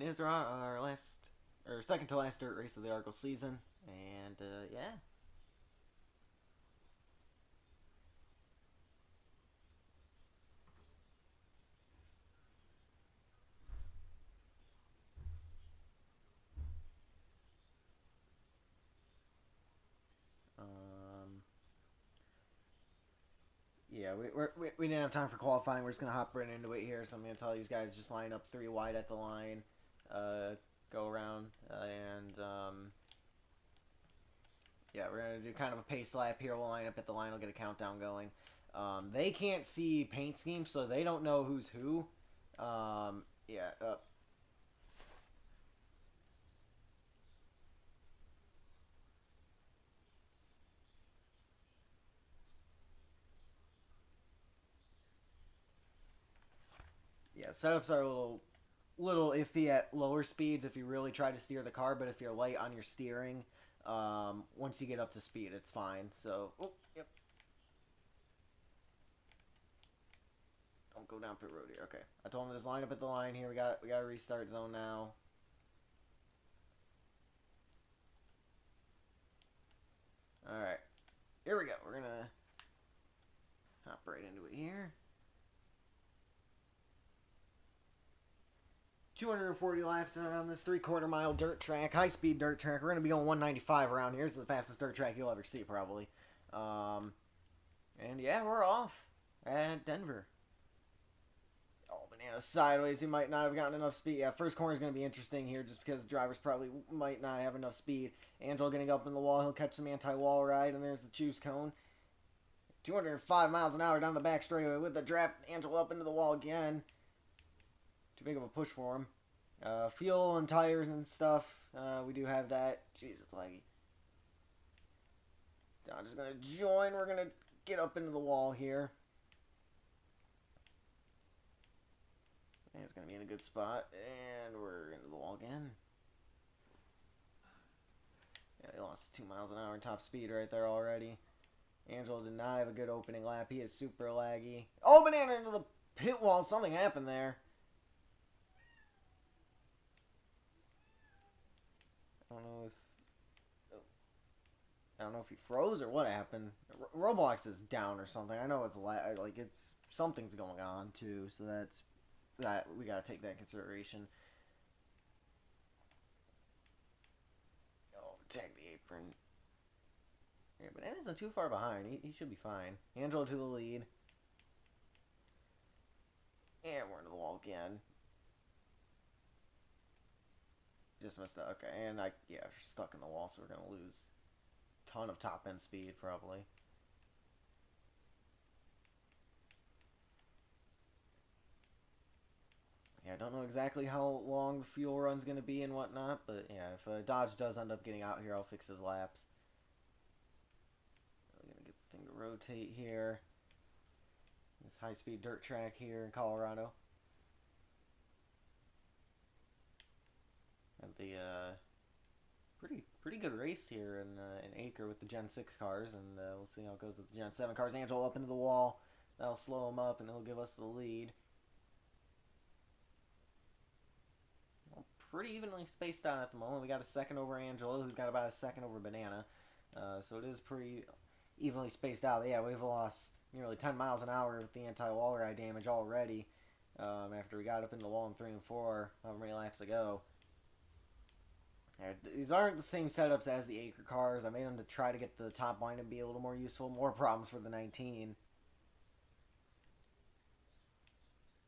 ISRA, our last or second to last dirt race of the Argyle season, and yeah. Um, yeah, we didn't have time for qualifying. We're just gonna hop right into it here. So I'm gonna tell these guys just line up 3 wide at the line, uh, go around, and yeah, we're gonna do kind of a pace lap here. We'll line up at the line. We'll get a countdown going. They can't see paint schemes, so they don't know who's who. Yeah. Yeah. Setups are a little iffy at lower speeds if you really try to steer the car, but if you're light on your steering, once you get up to speed, it's fine. So, oh, yep. Don't go down pit road here. Okay. I told him to just line up at the line here. We got a restart zone now. All right. Here we go. We're gonna hop right into it here. 240 laps on this 3/4 mile dirt track, high speed dirt track. We're going to be going 195 around here. It's the fastest dirt track you'll ever see, probably. Um, and yeah, we're off at Denver. Oh, banana sideways. He might not have gotten enough speed. Yeah, first corner is going to be interesting here just because drivers probably might not have enough speed. Angel getting up in the wall. He'll catch some anti wall ride, and there's the choose cone. 205 miles an hour down the back straightaway with the draft. Angel up into the wall again. Too big of a push for him. Fuel and tires and stuff. We do have that. Jeez, it's laggy. I'm just going to join. We're going to get up into the wall here. And it's going to be in a good spot. And we're into the wall again. Yeah, they lost 2 miles an hour in top speed right there already. Angelo did not have a good opening lap. He is super laggy. Oh, banana into the pit wall. Something happened there. I don't know if I don't know if he froze or what happened. Roblox is down or something. I know it's like it's something's going on too, so that we gotta take that in consideration. Oh, tag the apron. Yeah, but Ed isn't too far behind. He should be fine. Angelo to the lead. And we're into the wall again. Just missed that. Okay, and yeah, we're stuck in the wall, so we're gonna lose a ton of top end speed probably. Yeah, I don't know exactly how long the fuel run's going to be and whatnot, but yeah, if Dodge does end up getting out here, I'll fix his laps. We're going to get the thing to rotate here. This high-speed dirt track here in Colorado. And the pretty good race here in Acre with the Gen 6 cars, and we'll see how it goes with the Gen 7 cars. Angel up into the wall. That'll slow him up, and he'll give us the lead. Pretty evenly spaced out at the moment. We got a second over Angelo, who's got about a second over Banana. So it is pretty evenly spaced out. But yeah, we've lost nearly 10 miles an hour with the anti-wall ride damage already after we got up into the wall in 3 and 4, however many laps ago. These aren't the same setups as the Acre cars. I made them to try to get the top line and be a little more useful. More problems for the 19.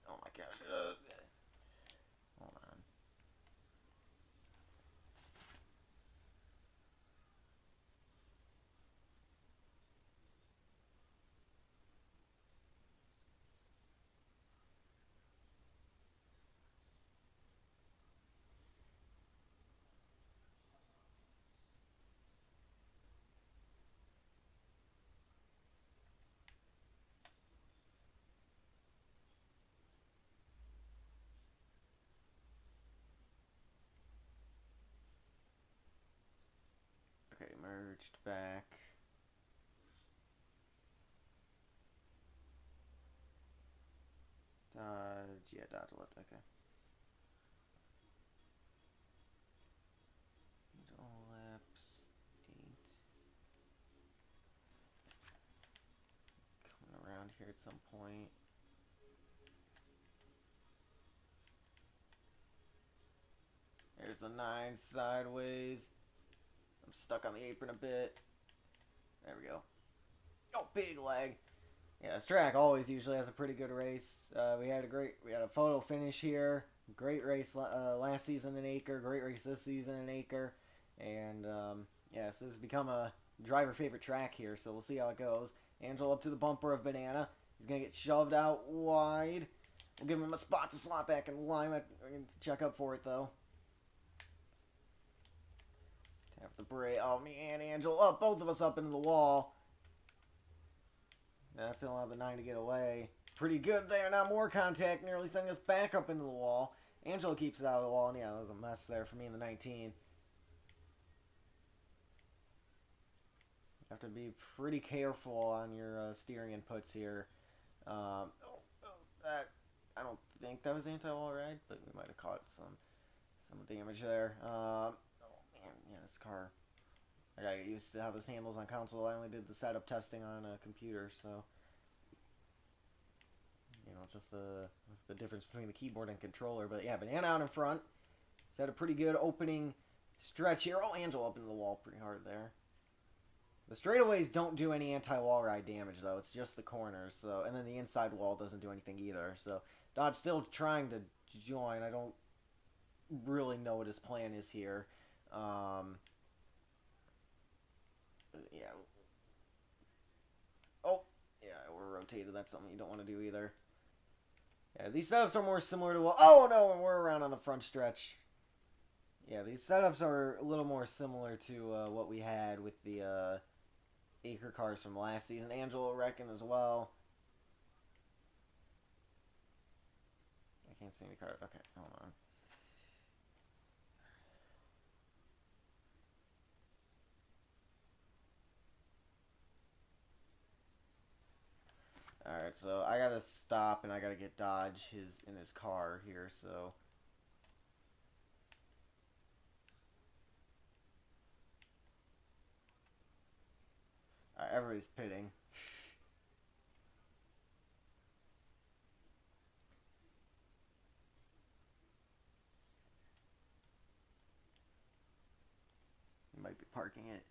Oh my gosh. Hold on. Okay, merged back. Dodge, yeah, Dodge left, okay. at some point. There's the 9 sideways. I'm stuck on the apron a bit. There we go. Oh, big leg. Yeah, this track always usually has a pretty good race. We had a photo finish here. Great race last season in Acre. Great race this season in Acre. And yeah, so this has become a driver favorite track here. So we'll see how it goes. Angel up to the bumper of Banana. He's gonna get shoved out wide. We'll give him a spot to slot back in line. We're gonna check up for it though. Tap the brake. Oh man, Angel up. Both of us up into the wall. That's gonna allow the 9 to get away. Pretty good there. Now more contact, nearly sending us back up into the wall. Angelo keeps it out of the wall, and yeah, that was a mess there for me in the 19. You have to be pretty careful on your steering inputs here. I don't think that was anti-wall ride, but we might have caught some damage there. Oh man, yeah, this car. I gotta get used to how this handles on console. I only did the setup testing on a computer, so you know, it's just the difference between the keyboard and controller. But yeah, Banana out in front. He's had a pretty good opening stretch here. Oh, Angel up into the wall pretty hard there. The straightaways don't do any anti-wall ride damage though. It's just the corners. So, and then the inside wall doesn't do anything either. So Dodge still trying to join. I don't really know what his plan is here. Yeah. Oh, yeah, we're rotated. That's something you don't want to do either. Yeah, these setups are more similar to what... Oh, no, and we're around on the front stretch. Yeah, these setups are a little more similar to what we had with the Acre cars from last season. Angelo wrecking as well. I can't see any car. Okay, hold on. Alright, so I gotta stop and I gotta get Dodge in his car here, so... Alright, everybody's pitting. You might be parking it.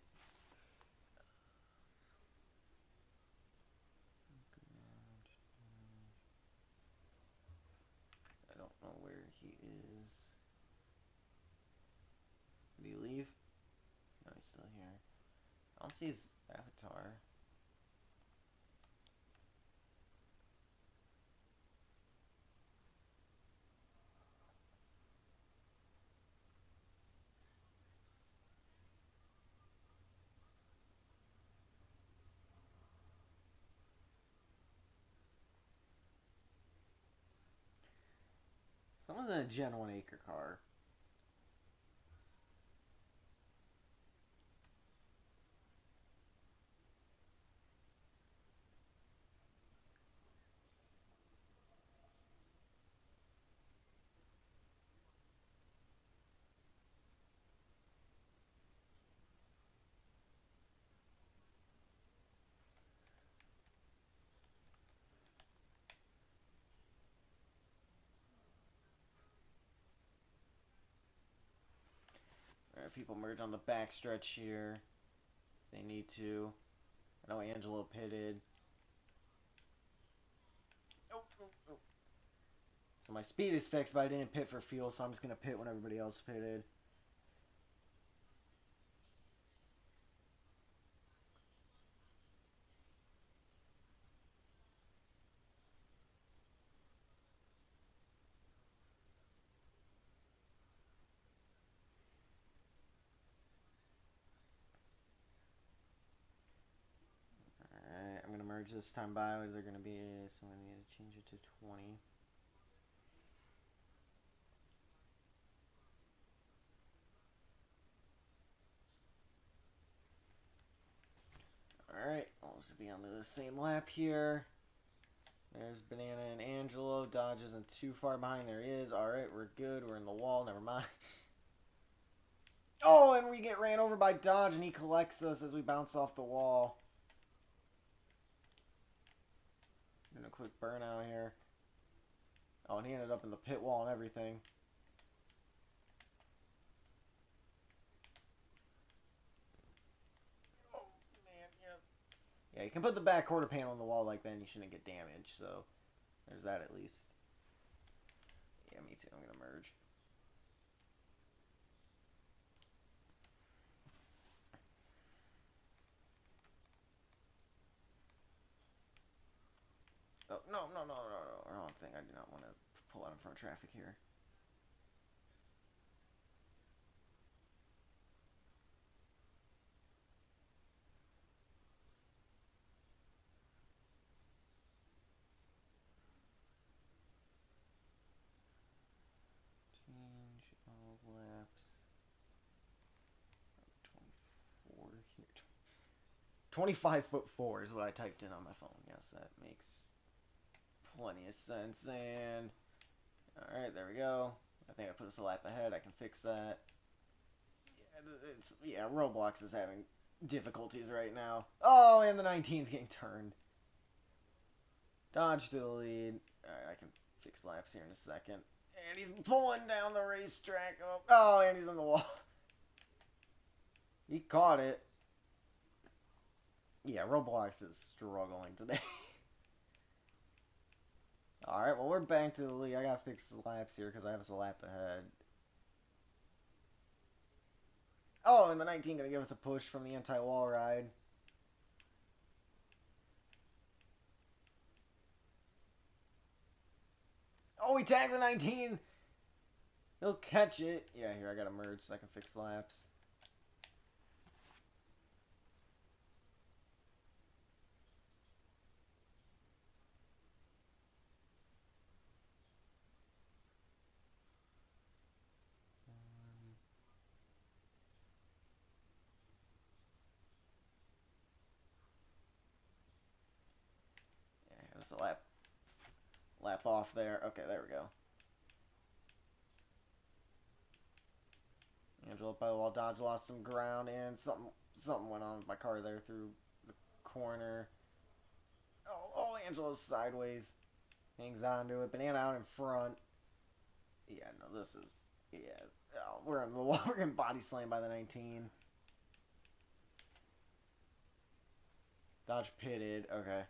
I don't know where he is. Did he leave? No, he's still here. I don't see his avatar. Someone's in a Gen 1 Acre car. Alright, people merge on the back stretch here. They need to. I know Angelo pitted. Oh, oh, oh. So my speed is fixed, but I didn't pit for fuel, so I'm just going to pit when everybody else pitted. Alright, I'm going to merge this time by. They're going to be, so I need to change it to 20. Alright, all should be on the same lap here. There's Banana and Angelo. Dodge isn't too far behind. There he is. Alright, we're good. We're in the wall. Never mind. Oh, and we get ran over by Dodge, and he collects us as we bounce off the wall. Doing a quick burnout here. Oh, and he ended up in the pit wall and everything. Oh, man, yeah. Yeah, you can put the back quarter panel on the wall like that and you shouldn't get damaged, so there's that at least. Yeah, me too. I'm going to merge. Oh, no. Wrong thing. I do not want to pull out in front of traffic here. Change of laps. 24 here. 25'4" is what I typed in on my phone. Yes, that makes plenty of sense. And alright, there we go. I think I put us a lap ahead. I can fix that. Yeah, Roblox is having difficulties right now. Oh, and the 19's getting turned. Dodge to the lead. Alright, I can fix laps here in a second. And he's pulling down the racetrack. Oh, and he's in the wall. He caught it. Yeah, Roblox is struggling today. Alright, well, we're back to the lead. I gotta fix the laps here because I have us a lap ahead. Oh, and the 19 gonna give us a push from the anti-wall ride. Oh, we tagged the 19. He'll catch it. Yeah, here, I gotta merge so I can fix laps. Yeah, there's a lap off there. Okay, there we go. Angelo by the wall. Dodge lost some ground and something went on with my car there through the corner. Oh, Angelo's sideways. Hangs on to it. Banana out in front. Yeah, no, this is... Yeah. Oh, we're in the wall. We're getting body slammed by the 19. Dodge pitted. Okay.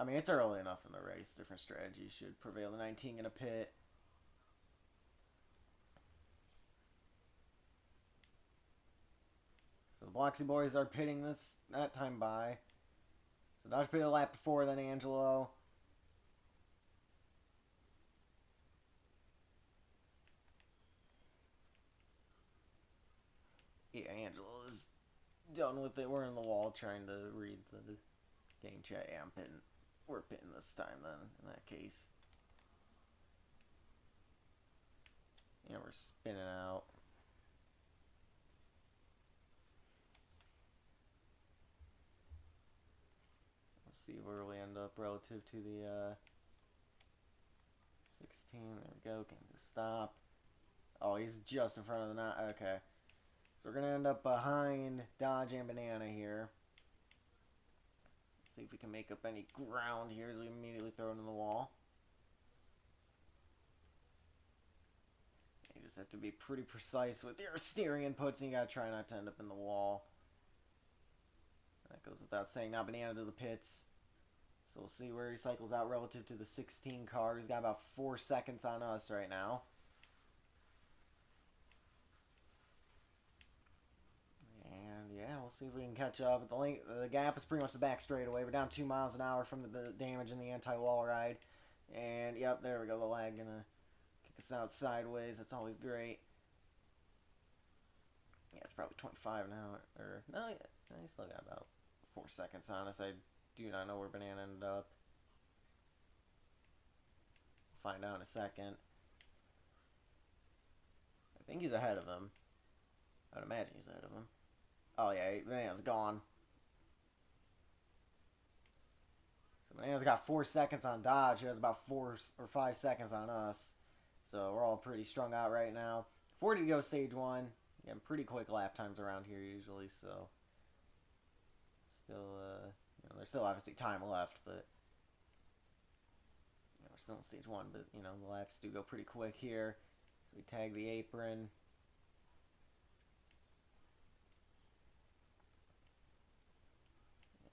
I mean, it's early enough in the race. Different strategies should prevail. The 19 in a pit. So the Bloxy boys are pitting that time by. So Dodge pitted a lap before, then Angelo. Yeah, Angelo is done with it. We're in the wall trying to read the game chat. Yeah, I'm pitting. We're pitting this time then, in that case. Yeah, we're spinning out. We'll see where we end up relative to the 16. There we go. Can we stop? Oh, he's just in front of the knot. Okay. So we're going to end up behind Dodge and Banana here. See if we can make up any ground here as we immediately throw it in the wall. You just have to be pretty precise with your steering inputs, and you got to try not to end up in the wall. That goes without saying. Now Banana to the pits. So we'll see where he cycles out relative to the 16 car. He's got about 4 seconds on us right now. And yeah, we'll see if we can catch up. The gap is pretty much the back straightaway. We're down 2 miles an hour from the damage in the anti-wall ride. And yep, there we go. The lag gonna kick us out sideways. That's always great. Yeah, it's probably 25 now. Or no, yeah, he still got about 4 seconds on us. I do not know where Banana ended up. We'll find out in a second. I think he's ahead of him. I would imagine he's ahead of him. Oh yeah, Banana's gone. So Banana's got 4 seconds on Dodge, who has about 4 or 5 seconds on us. So we're all pretty strung out right now. 40 to go stage 1. Getting pretty quick lap times around here usually, so Still, there's still obviously time left, but we're still in stage one. But the laps do go pretty quick here. So we tag the apron.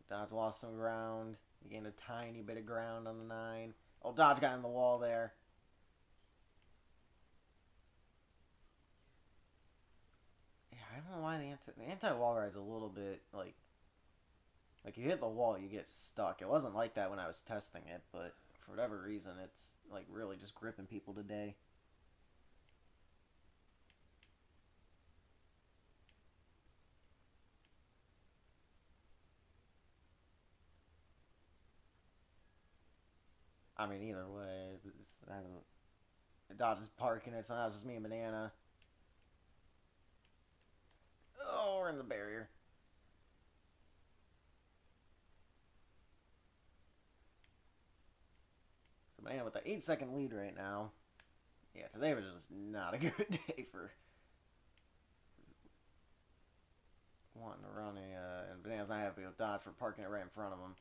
Dodge lost some ground. He gained a tiny bit of ground on the 9. Oh, Dodge got in the wall there. Yeah, I don't know why the anti-wall ride's a little bit like you hit the wall, you get stuck. It wasn't like that when I was testing it, but for whatever reason, it's like really just gripping people today. I mean, either way, I haven't. Dodge is parking it, so now it's just me and Banana. Oh, we're in the barrier. So Banana with the 8-second lead right now. Yeah, today was just not a good day for wanting to run and Banana's not happy with Dodge for parking it right in front of him.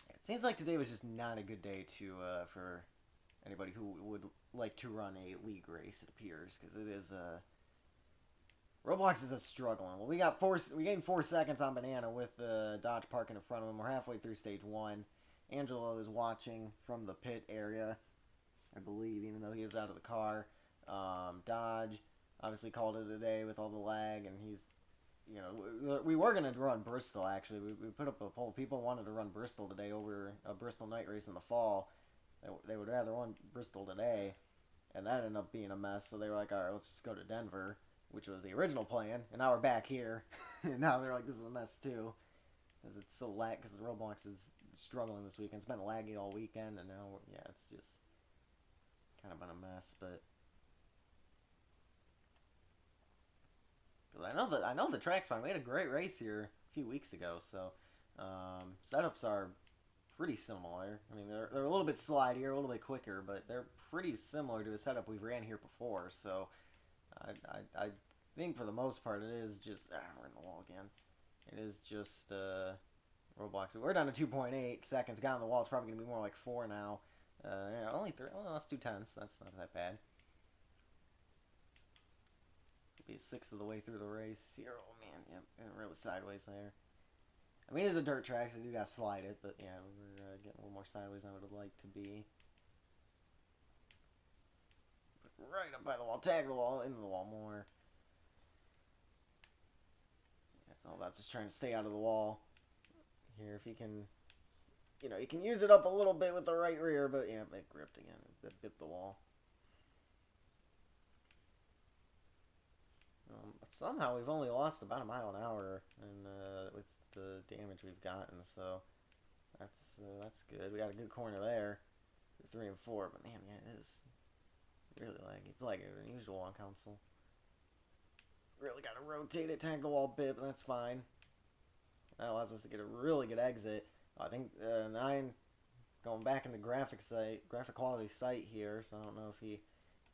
It seems like today was just not a good day for anybody who would like to run a league race. It appears because it is Roblox is just struggling. Well, we gained 4 seconds on Banana with Dodge parking in front of him. We're halfway through stage one. Angelo is watching from the pit area, I believe, even though he is out of the car. Dodge obviously called it a day with all the lag, and he's, we were going to run Bristol, actually. We put up a poll. People wanted to run Bristol today over a Bristol night race in the fall. They would rather run Bristol today, and that ended up being a mess, so they were like, all right, let's just go to Denver, which was the original plan, and now we're back here. And now they're like, this is a mess, too, because it's so lag, because Roblox is struggling this weekend. It's been laggy all weekend, and now, yeah, it's just kind of been a mess, but I know the track's fine. We had a great race here a few weeks ago, so setups are pretty similar. I mean, they're a little bit slidier, a little bit quicker, but they're pretty similar to a setup we've ran here before. So I think for the most part it is just we're in the wall again. It is just Roblox. We're down to 2.8 seconds. Got on the wall. It's probably gonna be more like 4 now. Yeah, only 3. Well, that's 2/10. That's not that bad. Be a sixth of the way through the race here. Oh man, yep, really sideways there. I mean, it is a dirt track, so you got to slide it, but yeah, we were getting a little more sideways than I would have liked to be. But right up by the wall, tag the wall, into the wall more. It's all about just trying to stay out of the wall. Here, if he can, you can use it up a little bit with the right rear, but yeah, it gripped again. It bit the wall. Somehow we've only lost about a mile an hour, and with the damage we've gotten, so that's good. We got a good corner there, 3 and 4, but man, yeah, it is really laggy. It's laggier than usual on console. Really got to rotate it, tag the wall a bit, but that's fine. That allows us to get a really good exit. I think 9 going back into graphic quality site here, so I don't know if he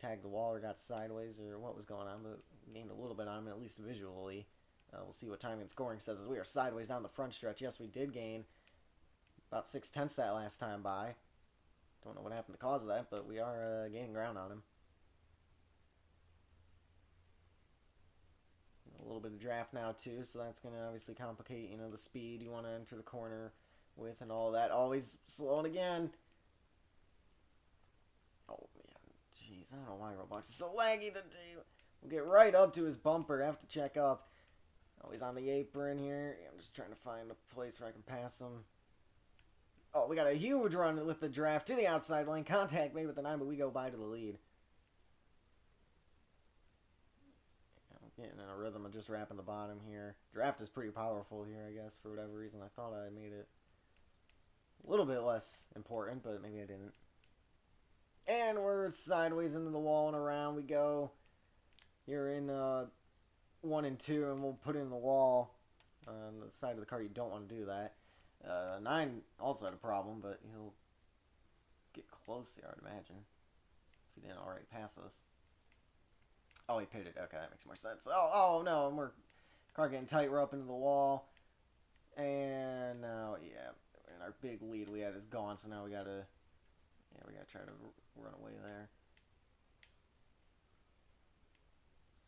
tagged the wall or got sideways or what was going on, but gained a little bit on him, at least visually. We'll see what timing and scoring says as we are sideways down the front stretch. Yes, we did gain about 6/10 that last time by. Don't know what happened to cause that, but we are gaining ground on him. A little bit of draft now too, so that's going to obviously complicate, the speed you want to enter the corner with and all that. Always slowing again. Oh, yeah. Jeez, I don't know why Roblox is so laggy today. We'll get right up to his bumper. I have to check up. Oh, he's on the apron here. I'm just trying to find a place where I can pass him. Oh, we got a huge run with the draft to the outside lane. Contact made with the 9, but we go by to the lead. I'm getting in a rhythm of just wrapping the bottom here. Draft is pretty powerful here, I guess, for whatever reason. I thought I made it a little bit less important, but maybe I didn't. And we're sideways into the wall and around we go. You're in 1 and 2, and we'll put in the wall on the side of the car. You don't want to do that. 9 also had a problem, but he'll get close here, I would imagine. If he didn't already pass us. Oh, he pitted. Okay, that makes more sense. Oh no, and we're car getting tight. We're up into the wall. And now, yeah, and our big lead we had is gone. So now we gotta, yeah, we gotta try to run away there.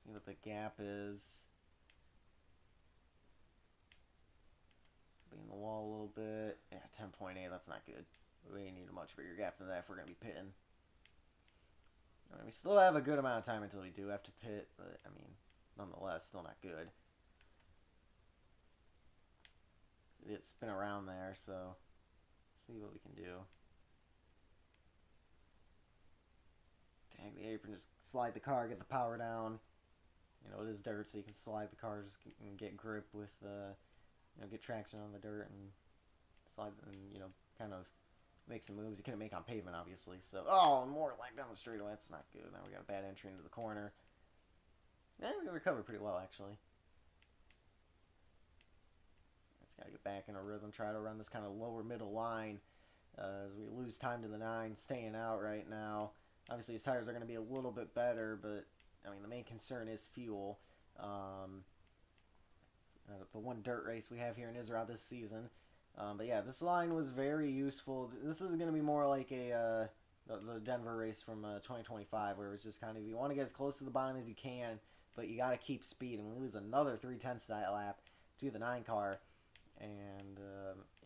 See what the gap is. Being the wall a little bit. Yeah, 10.8. That's not good. We need a much bigger gap than that if we're gonna be pitting. I mean, we still have a good amount of time until we do have to pit, but I mean, nonetheless, still not good. It's been around there, so see what we can do. Tag the apron, just slide the car, get the power down. You know, it is dirt, so you can slide the car, just get grip with, get traction on the dirt and slide, and kind of make some moves you couldn't make on pavement, obviously. So, oh, more lag down the straightaway. That's not good. Now we got a bad entry into the corner. Yeah, we recovered pretty well, actually. Just got to get back in a rhythm, try to run this kind of lower middle line as we lose time to the 9, staying out right now. Obviously, his tires are going to be a little bit better, but, I mean, the main concern is fuel. The one dirt race we have here in ISRA this season. But yeah, this line was very useful. This is going to be more like the Denver race from 2025, where it was just kind of, you want to get as close to the bottom as you can, but you got to keep speed. And we lose another 3/10 that lap to the 9 car. And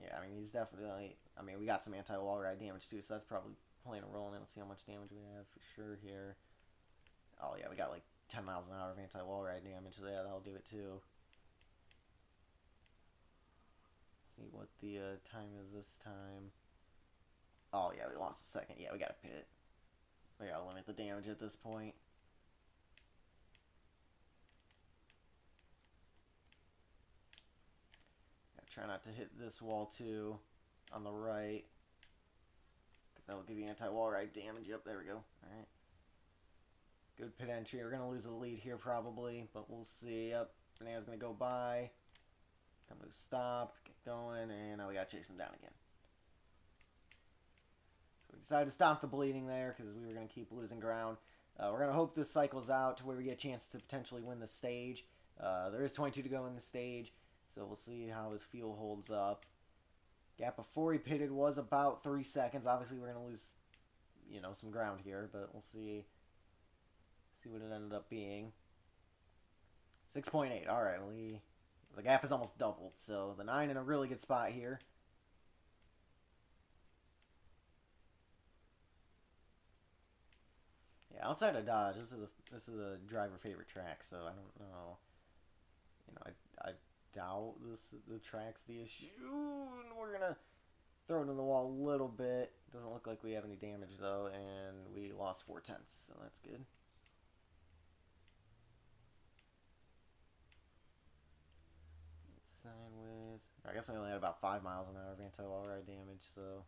yeah, I mean, he's definitely, I mean, we got some anti-wall ride damage too, so that's probably playing a role in it. Let's see how much damage we have for sure here. Oh yeah, we got like 10 miles an hour of anti-wall ride damage, so yeah, that'll do it too. See what the time is this time. Oh yeah, we lost a second. Yeah, we gotta pit. We gotta limit the damage at this point. Gotta try not to hit this wall too on the right, because that will give you anti-wall ride damage. Yep, there we go. Alright. Good pit entry. We're gonna lose the lead here probably, but we'll see. Yep, Banana's gonna go by. Come to a stop, get going, and now we gotta chase him down again. So we decided to stop the bleeding there because we were going to keep losing ground. We're going to hope this cycles out to where we get a chance to potentially win the stage. There is 22 to go in the stage, so we'll see how his fuel holds up. Gap before he pitted was about 3 seconds. Obviously, we're going to lose, some ground here, but we'll see what it ended up being. 6.8. All right, the gap is almost doubled, so the 9 in a really good spot here. Yeah, outside of Dodge, this is a driver favorite track, so I don't know. I doubt the track's the issue. We're gonna throw it in the wall a little bit. Doesn't look like we have any damage though, and we lost 4/10, so that's good. Sideways. I guess we only had about 5 miles an hour of anti-wall ride damage, so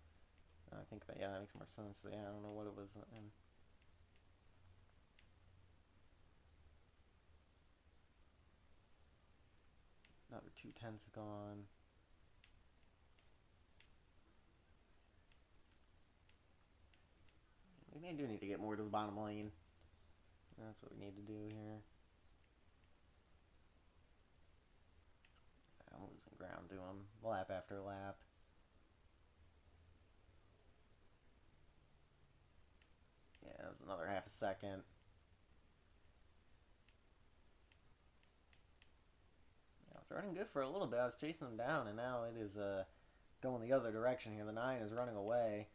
I think yeah, that makes more sense. So yeah, I don't know what it was in. Another 2/10's gone. We may do need to get more to the bottom lane. That's what we need to do here. I'm losing ground to him lap after lap. Yeah, it was another half a second. I was running good for a little bit. I was chasing him down, and now it is going the other direction here. The 9 is running away.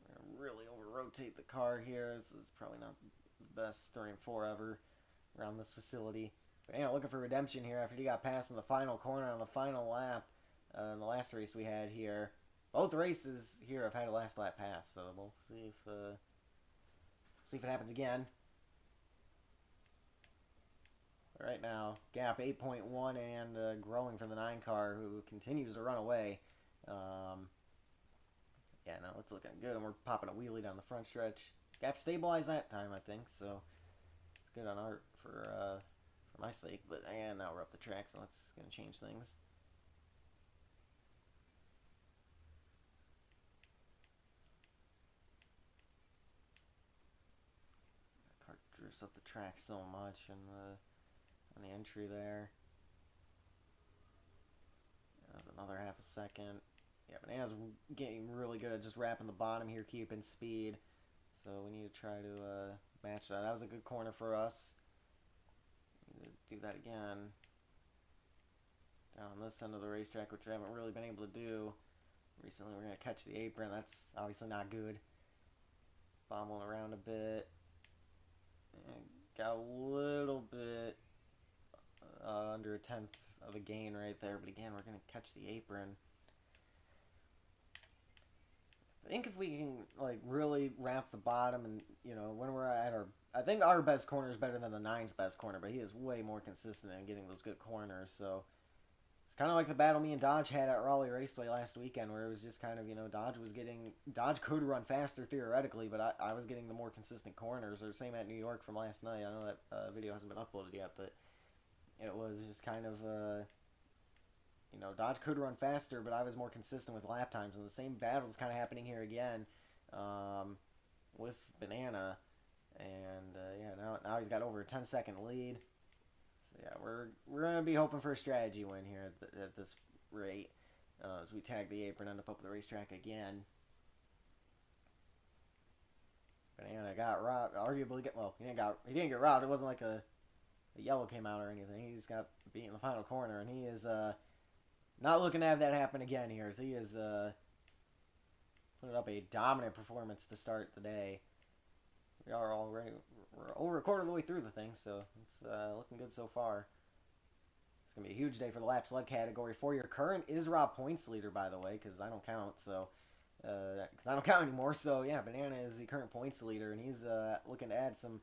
We're going to really over-rotate the car here. This is probably not the best 3 and 4 ever around this facility. But yeah, looking for redemption here after he got past in the final corner on the final lap in the last race we had here. Both races here have had a last lap pass, so we'll see if it happens again. Right now, gap 8.1 and growing for the 9 car, who continues to run away. Yeah, no, it's looking good, and we're popping a wheelie down the front stretch. Gap stabilized that time, I think, so it's good on art for my sake. But and now we're up the track, so that's going to change things. The car drifts up the track so much, and on the entry there. another half a second. Yeah, Banana's getting really good at just wrapping the bottom here, keeping speed. So we need to try to match that. That was a good corner for us. We need to do that again. Down on this end of the racetrack, which we haven't really been able to do. Recently, we're going to catch the apron. That's obviously not good. Bombling around a bit. And got a little bit under a tenth of a gain right there. But again, we're going to catch the apron. I think if we can like really wrap the bottom and, you know, when we're at our... I think our best corner is better than the 9's best corner, but he is way more consistent in getting those good corners, so... It's kind of like the battle me and Dodge had at Raleigh Raceway last weekend, where it was just kind of, you know, Dodge could run faster theoretically, but I was getting the more consistent corners, or same at New York from last night. I know that video hasn't been uploaded yet, but it was just kind of, you know, Dodge could run faster, but I was more consistent with lap times, and the same battle is kind of happening here again with Banana, and yeah, now he's got over a 10-second lead. Yeah, we're gonna be hoping for a strategy win here at this rate as we tag the apron, end up the racetrack again. Banana got robbed. Arguably, he didn't get robbed. It wasn't like a yellow came out or anything. He just got beat in the final corner, and he is not looking to have that happen again here. As he is putting up a dominant performance to start the day. We are already we're over a quarter of the way through the thing, so it's looking good so far. It's gonna be a huge day for the lap sled category for your current ISRA points leader, by the way, because I don't count, so because I don't count anymore. So yeah, Banana is the current points leader, and he's looking to add some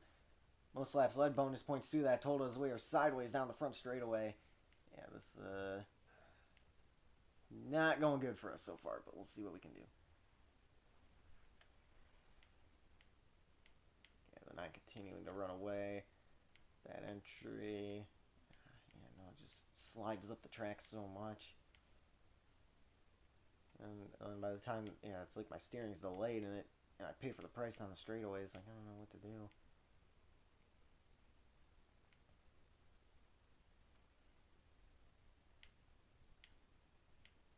most laps led bonus points to that total as we are sideways down the front straightaway. Yeah, this not going good for us so far, but we'll see what we can do. 9 continuing to run away. That entry. Yeah, no, it just slides up the track so much. And by the time, yeah, it's like my steering's delayed and I pay for the price on the straightaways. Like, I don't know what to do.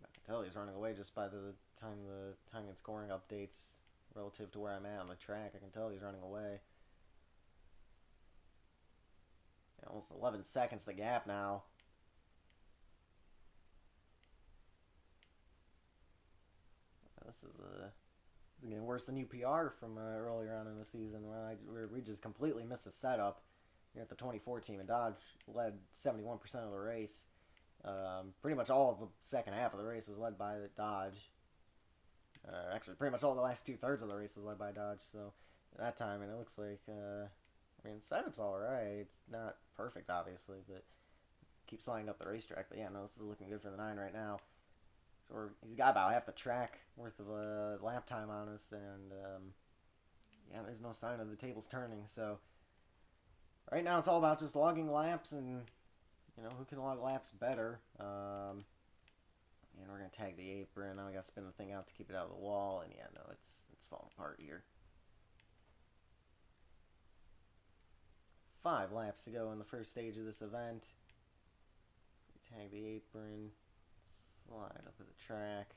I can tell he's running away just by the time and scoring updates relative to where I'm at on the track. I can tell he's running away. Almost 11 seconds the gap now. This is getting worse than UPR from earlier on in the season where we just completely missed the setup. Here at the 24 team, and Dodge led 71% of the race. Pretty much all of the second half of the race was led by Dodge. Actually, pretty much all the last 2/3 of the race was led by Dodge. So at that time, and it looks like. I mean, setup's alright. It's not perfect, obviously, but keeps lining up the racetrack. But yeah, no, this is looking good for the 9 right now. So he's got about half the track worth of lap time on us, and yeah, there's no sign of the tables turning. So right now, it's all about just logging laps, and you know who can log laps better. And we're gonna tag the apron. Now we gotta spin the thing out to keep it out of the wall, and yeah, no, it's falling apart here. 5 laps to go in the first stage of this event. We tag the apron, slide up to the track.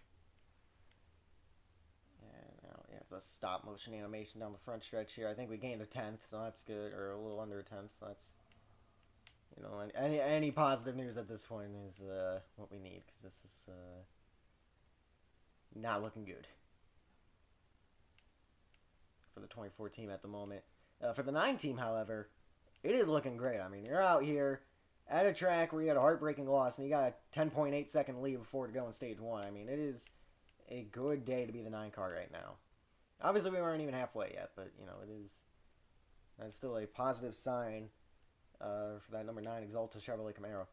And now, yeah, it's a stop motion animation down the front stretch here. I think we gained a 10th, so that's good, or a little under a 10th, so that's, you know, any positive news at this point is what we need, because this is not looking good for the 24 team at the moment. For the 9 team, however, it is looking great. I mean, you're out here at a track where you had a heartbreaking loss and you got a 10.8 second lead before to go in stage 1. I mean, it is a good day to be the 9 car right now. Obviously, we weren't even halfway yet, but, you know, that's still a positive sign for that number 9 Exalta Chevrolet Camaro.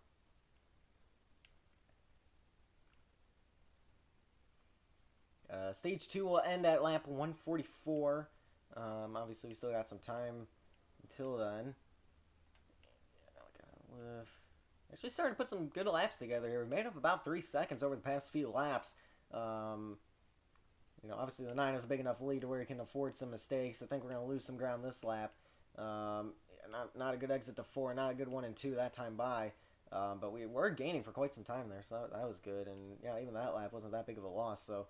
Stage 2 will end at lap 144. Obviously, we still got some time until then. Actually starting to put some good laps together here. We made up about 3 seconds over the past few laps. You know, obviously the 9 is a big enough lead to where he can afford some mistakes. I think we're going to lose some ground this lap. Not a good exit to 4, not a good 1 and 2 that time by. But we were gaining for quite some time there, so that was good. And yeah, even that lap wasn't that big of a loss. So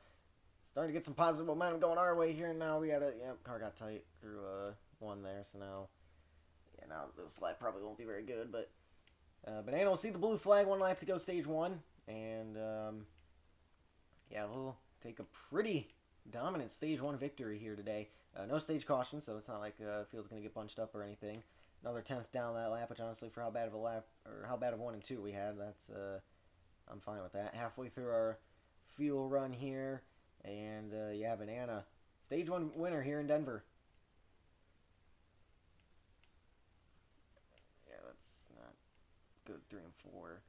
starting to get some positive momentum going our way here. And now we gotta, yeah, car got tight through one there. So now, yeah, now this lap probably won't be very good. But Banana will see the blue flag, 1 lap to go, stage one. And yeah, we'll take a pretty dominant stage one victory here today. No stage caution, so it's not like field's going to get bunched up or anything. Another 10th down that lap, which honestly, for how bad of a lap, or how bad of 1 and 2 we had, that's I'm fine with that. Halfway through our fuel run here, and yeah, Banana, stage one winner here in Denver. Yeah, that's not good. 3 and 4.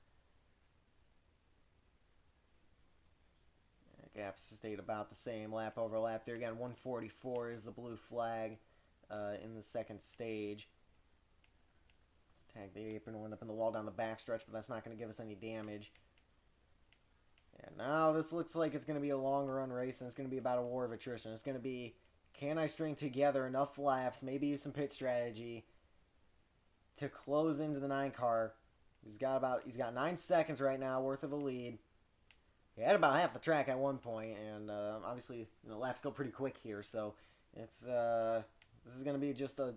Gaps stayed about the same lap over lap there. Again, 144 is the blue flag in the second stage. Let's tag the apron. We'll end up in the wall down the backstretch, but that's not going to give us any damage. Yeah, now this looks like it's going to be a long run race, and it's going to be about a war of attrition. It's going to be, can I string together enough laps, maybe use some pit strategy to close into the 9 car. He's got 9 seconds right now worth of a lead. He had about half the track at one point, and obviously, laps go pretty quick here, so it's this is going to be just a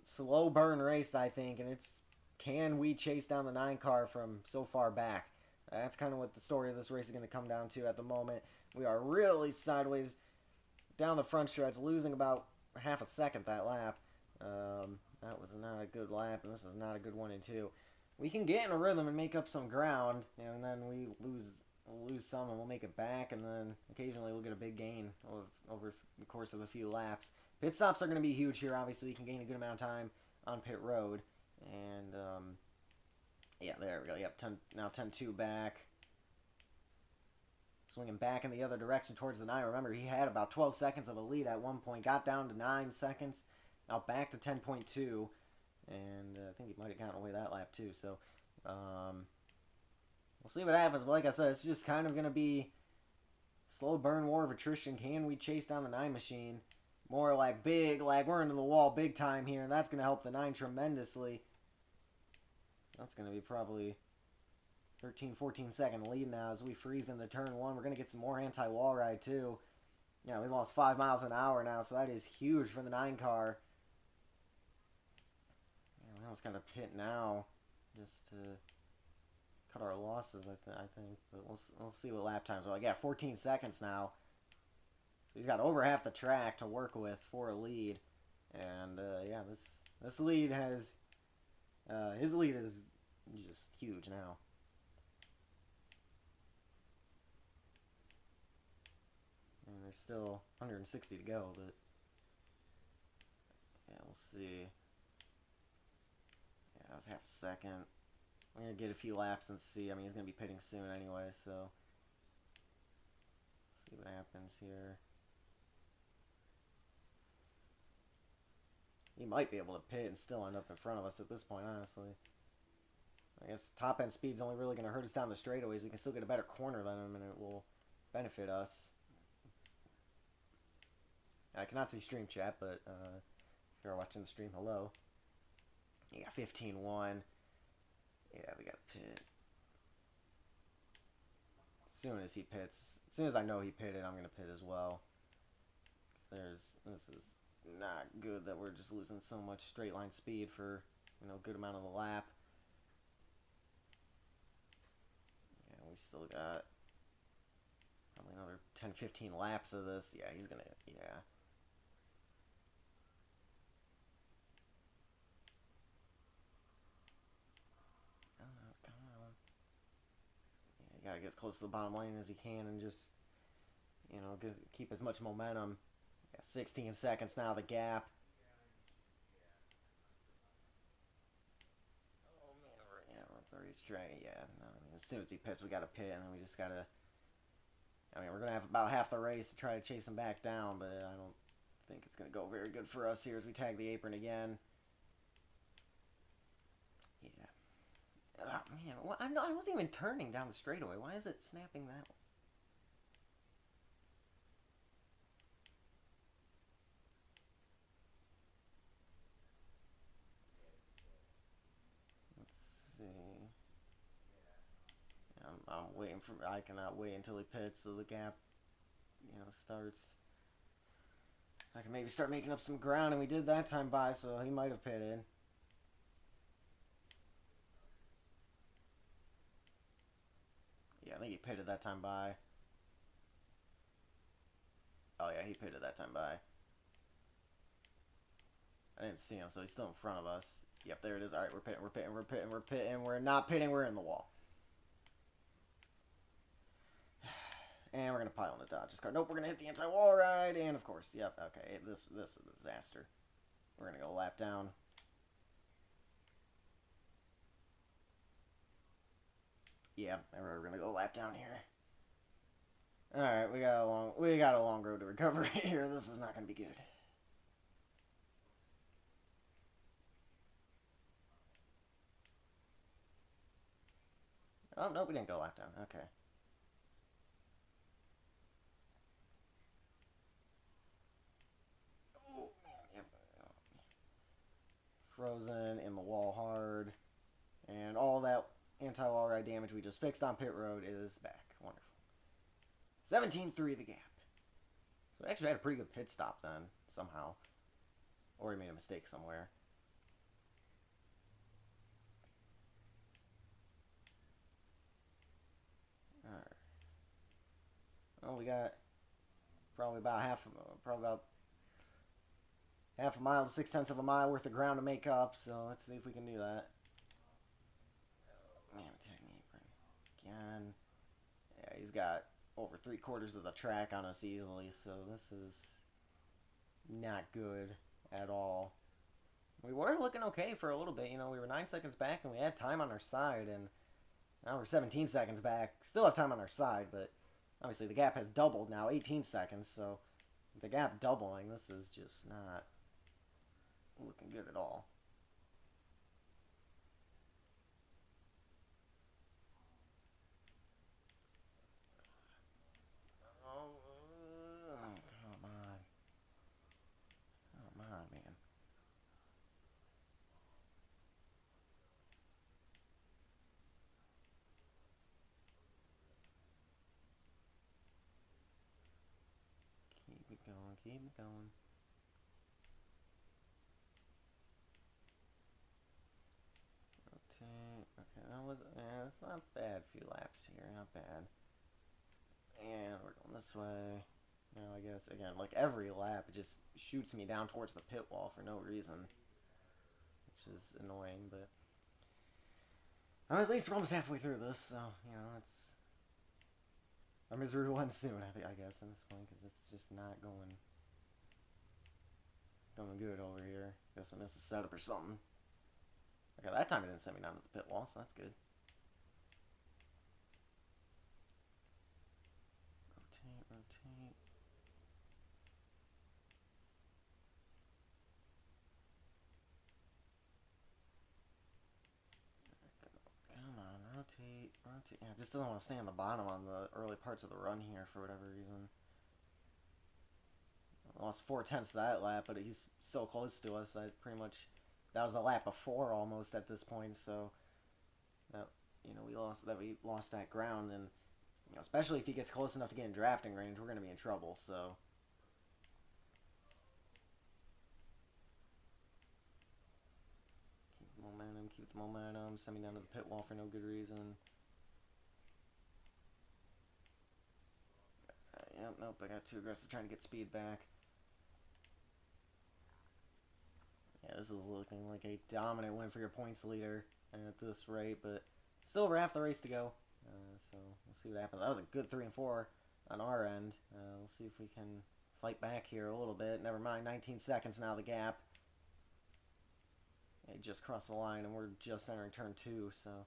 slow burn race, I think, and it's, can we chase down the 9 car from so far back? That's kind of what the story of this race is going to come down to at the moment. We are really sideways down the front stretch, losing about half a second that lap. That was not a good lap, and this is not a good 1 and 2. We can get in a rhythm and make up some ground, and then we'll lose some and we'll make it back, and then occasionally we'll get a big gain over the course of a few laps. Pit stops are going to be huge here. Obviously, you can gain a good amount of time on pit road, and yeah, there we go. Yep, now 10-2 back. Swinging back in the other direction towards the 9. Remember, he had about 12 seconds of a lead at one point. Got down to 9 seconds. Now back to 10.2. And I think he might have gotten away that lap too. So we'll see what happens. But like I said, it's just kind of going to be slow burn, war of attrition. Can we chase down the 9 machine? More like big, like we're into the wall big time here. And that's going to help the 9 tremendously. That's going to be probably 13, 14 second lead now as we freeze into turn 1. We're going to get some more anti-wall ride too. Yeah, we lost 5 miles an hour now, so that is huge for the 9 car. Yeah, we almost got to pit now just to cut our losses, I think. But we'll see what lap times are like. Yeah, 14 seconds now. So he's got over half the track to work with for a lead. And yeah, this lead has... his lead is just huge now. And there's still 160 to go, but yeah, we'll see. Yeah, that was half a second. We're gonna get a few laps and see. I mean, he's gonna be pitting soon anyway, so see what happens here. He might be able to pit and still end up in front of us at this point, honestly. I guess top end speed's only really going to hurt us down the straightaways. We can still get a better corner than him, and it will benefit us. I cannot see stream chat, but if you're watching the stream, hello. Yeah, 15-1. Yeah, we got to pit. As soon as he pits, as soon as I know he pitted, I'm going to pit as well. This is not good that we're just losing so much straight line speed for, a good amount of the lap. Yeah, we still got probably another 10-15 laps of this. Yeah, he's gonna, yeah. Come on. Yeah, you gotta get as close to the bottom lane as he can and just, keep as much momentum. Yeah, 16 seconds now, the gap. Oh man, we're up the racetrack. Yeah, no, I mean, as soon as he pits, we gotta pit, and then we just gotta. I mean, we're gonna have about half the race to try to chase him back down, but I don't think it's gonna go very good for us here as we tag the apron again. Yeah. Oh, man, I wasn't even turning down the straightaway. Why is it snapping that way? Let's see. I cannot wait until he pits so the gap, starts. So I can maybe start making up some ground, and we did that time by, so he might have pitted. Yeah, I think he pitted that time by. Oh yeah, he pitted that time by. I didn't see him, so he's still in front of us. Yep, there it is. All right, we're pitting, we're pitting, we're pitting, we're pitting. We're not pitting, we're in the wall. And we're going to pile in the Dodgers car. Nope, we're going to hit the anti-wall ride. And, of course, yep, okay, this is a disaster. We're going to go lap down. Yeah, we're going to go lap down here. Alright, we got a long road to recovery here. This is not going to be good. Oh, nope, we didn't go lap down. Okay. Oh, man, yep. Frozen in the wall hard. And all that anti-wall ride damage we just fixed on pit road is back. Wonderful. 17-3 the gap. So we actually had a pretty good pit stop then, somehow. Or he made a mistake somewhere. Alright. Well, we got probably about half a mile to 6/10 of a mile worth of ground to make up, so let's see if we can do that. Man, technique again. Yeah, he's got over 3/4 of the track on us easily, so this is not good at all. We were looking okay for a little bit, we were 9 seconds back and we had time on our side, and now we're 17 seconds back. Still have time on our side, but obviously the gap has doubled now, 18 seconds, so the gap doubling, this is just not looking good at all. Man. Keep it going, keep it going. Rotate. Okay, it's not bad. A few laps here, not bad. And we're going this way. Now I guess, again, like every lap, it just shoots me down towards the pit wall for no reason. Which is annoying, but at least we're almost halfway through this, so, it's our misery will end soon, I guess, at this point, because it's just not going good over here. Guess we missed a setup or something. Okay, that time it didn't send me down to the pit wall, so that's good. Rotate. Come on, rotate. Yeah, just doesn't want to stay on the bottom on the early parts of the run here for whatever reason. I lost 4/10 of that lap, but he's so close to us that that was the lap before almost at this point. So that we lost that ground, and especially if he gets close enough to get in drafting range, we're going to be in trouble. So. Keep the momentum, send me down to the pit wall for no good reason. Yep, nope, I got too aggressive trying to get speed back. Yeah, this is looking like a dominant win for your points leader at this rate, but still over half the race to go. So we'll see what happens. That was a good 3 and 4 on our end. We'll see if we can fight back here a little bit. Never mind, 19 seconds now, the gap. It just crossed the line, and we're just entering turn 2, so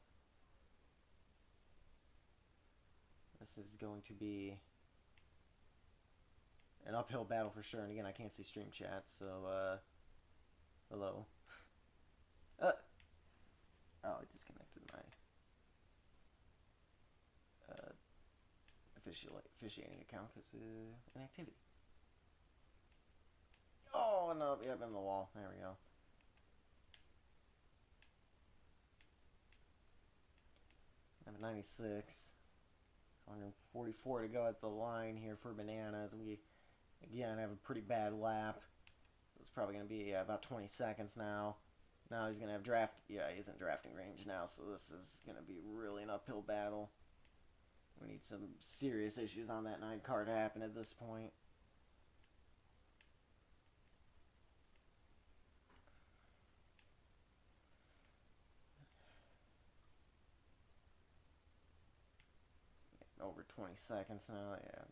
this is going to be an uphill battle for sure. And again, I can't see stream chat, so hello. Oh, I disconnected my officiating account because inactivity. Oh, no, yep, in the wall. There we go. I'm at 96. 144 to go at the line here for Bananas. We, again, have a pretty bad lap. So it's probably going to be about 20 seconds now. Now he's going to have draft. Yeah, he's in drafting range now, so this is going to be really an uphill battle. We need some serious issues on that 9 car to happen at this point. Over 20 seconds now, yeah.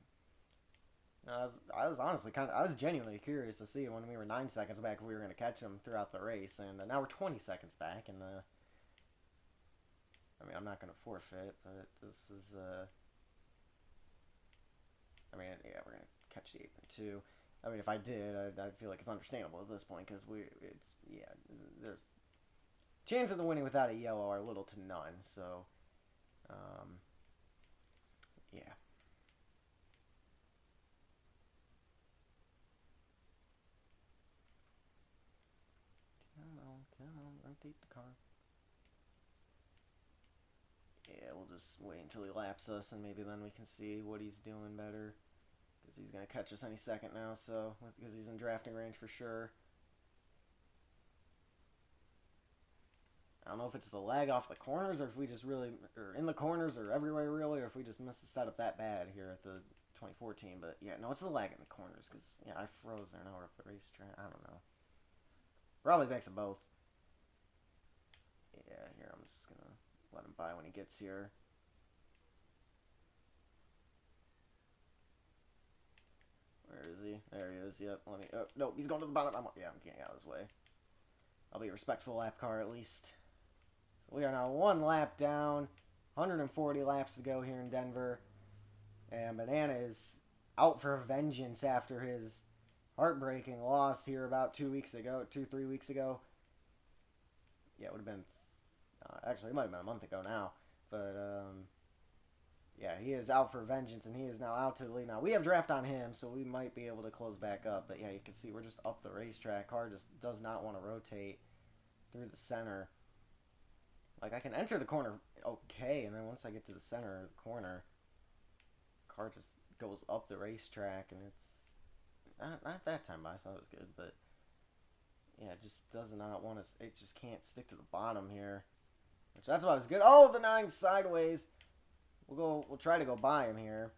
No, I was honestly I was genuinely curious to see when we were 9 seconds back if we were going to catch him throughout the race, and now we're 20 seconds back, and I mean, I'm not going to forfeit, but this is, I mean, yeah, we're going to catch the apron too. I mean, if I did, I feel like it's understandable at this point, because yeah, there's chances of winning without a yellow are little to none, so, yeah. Come on, rotate the car. Yeah, we'll just wait until he laps us, and maybe then we can see what he's doing better. Because he's going to catch us any second now, so because he's in drafting range for sure. I don't know if it's the lag off the corners, or if we just really, or in the corners, or everywhere really, or if we just missed the setup that bad here at the 2014. But yeah, no, it's the lag in the corners, because yeah, I froze there. Now we're up the racetrack. I don't know. Probably mix of both. Yeah, here, I'm just going to let him by when he gets here. Where is he? There he is. Yep. Let me. Oh, no, he's going to the bottom. I'm getting out of his way. I'll be a respectful lap car at least. So we are now 1 lap down. 140 laps to go here in Denver. And Banana is out for vengeance after his heartbreaking loss here about 2 weeks ago. 3 weeks ago. Yeah, it would have been. Actually, it might have been a month ago now. But, yeah, he is out for vengeance, and he is now out to the lead. Now, we have draft on him, so we might be able to close back up. But, yeah, you can see we're just up the racetrack. Car just does not want to rotate through the center. Like, I can enter the corner okay, and then once I get to the center of the corner, car just goes up the racetrack, and it's not that time by, so that was good. But, yeah, it just does not want to. It just can't stick to the bottom here. Which, that's why it was good. Oh, the 9 sideways. We'll try to go by him here.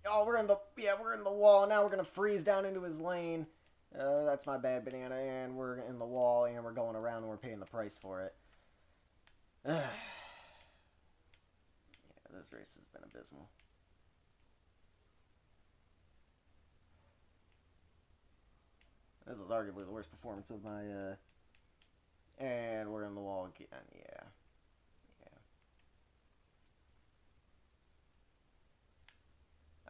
Oh, we're in the wall. Now we're gonna freeze down into his lane. That's my bad, Banana, and we're in the wall, and we're going around, and we're paying the price for it. Yeah, this race has been abysmal. This is arguably the worst performance of my, and we're in the wall again, yeah.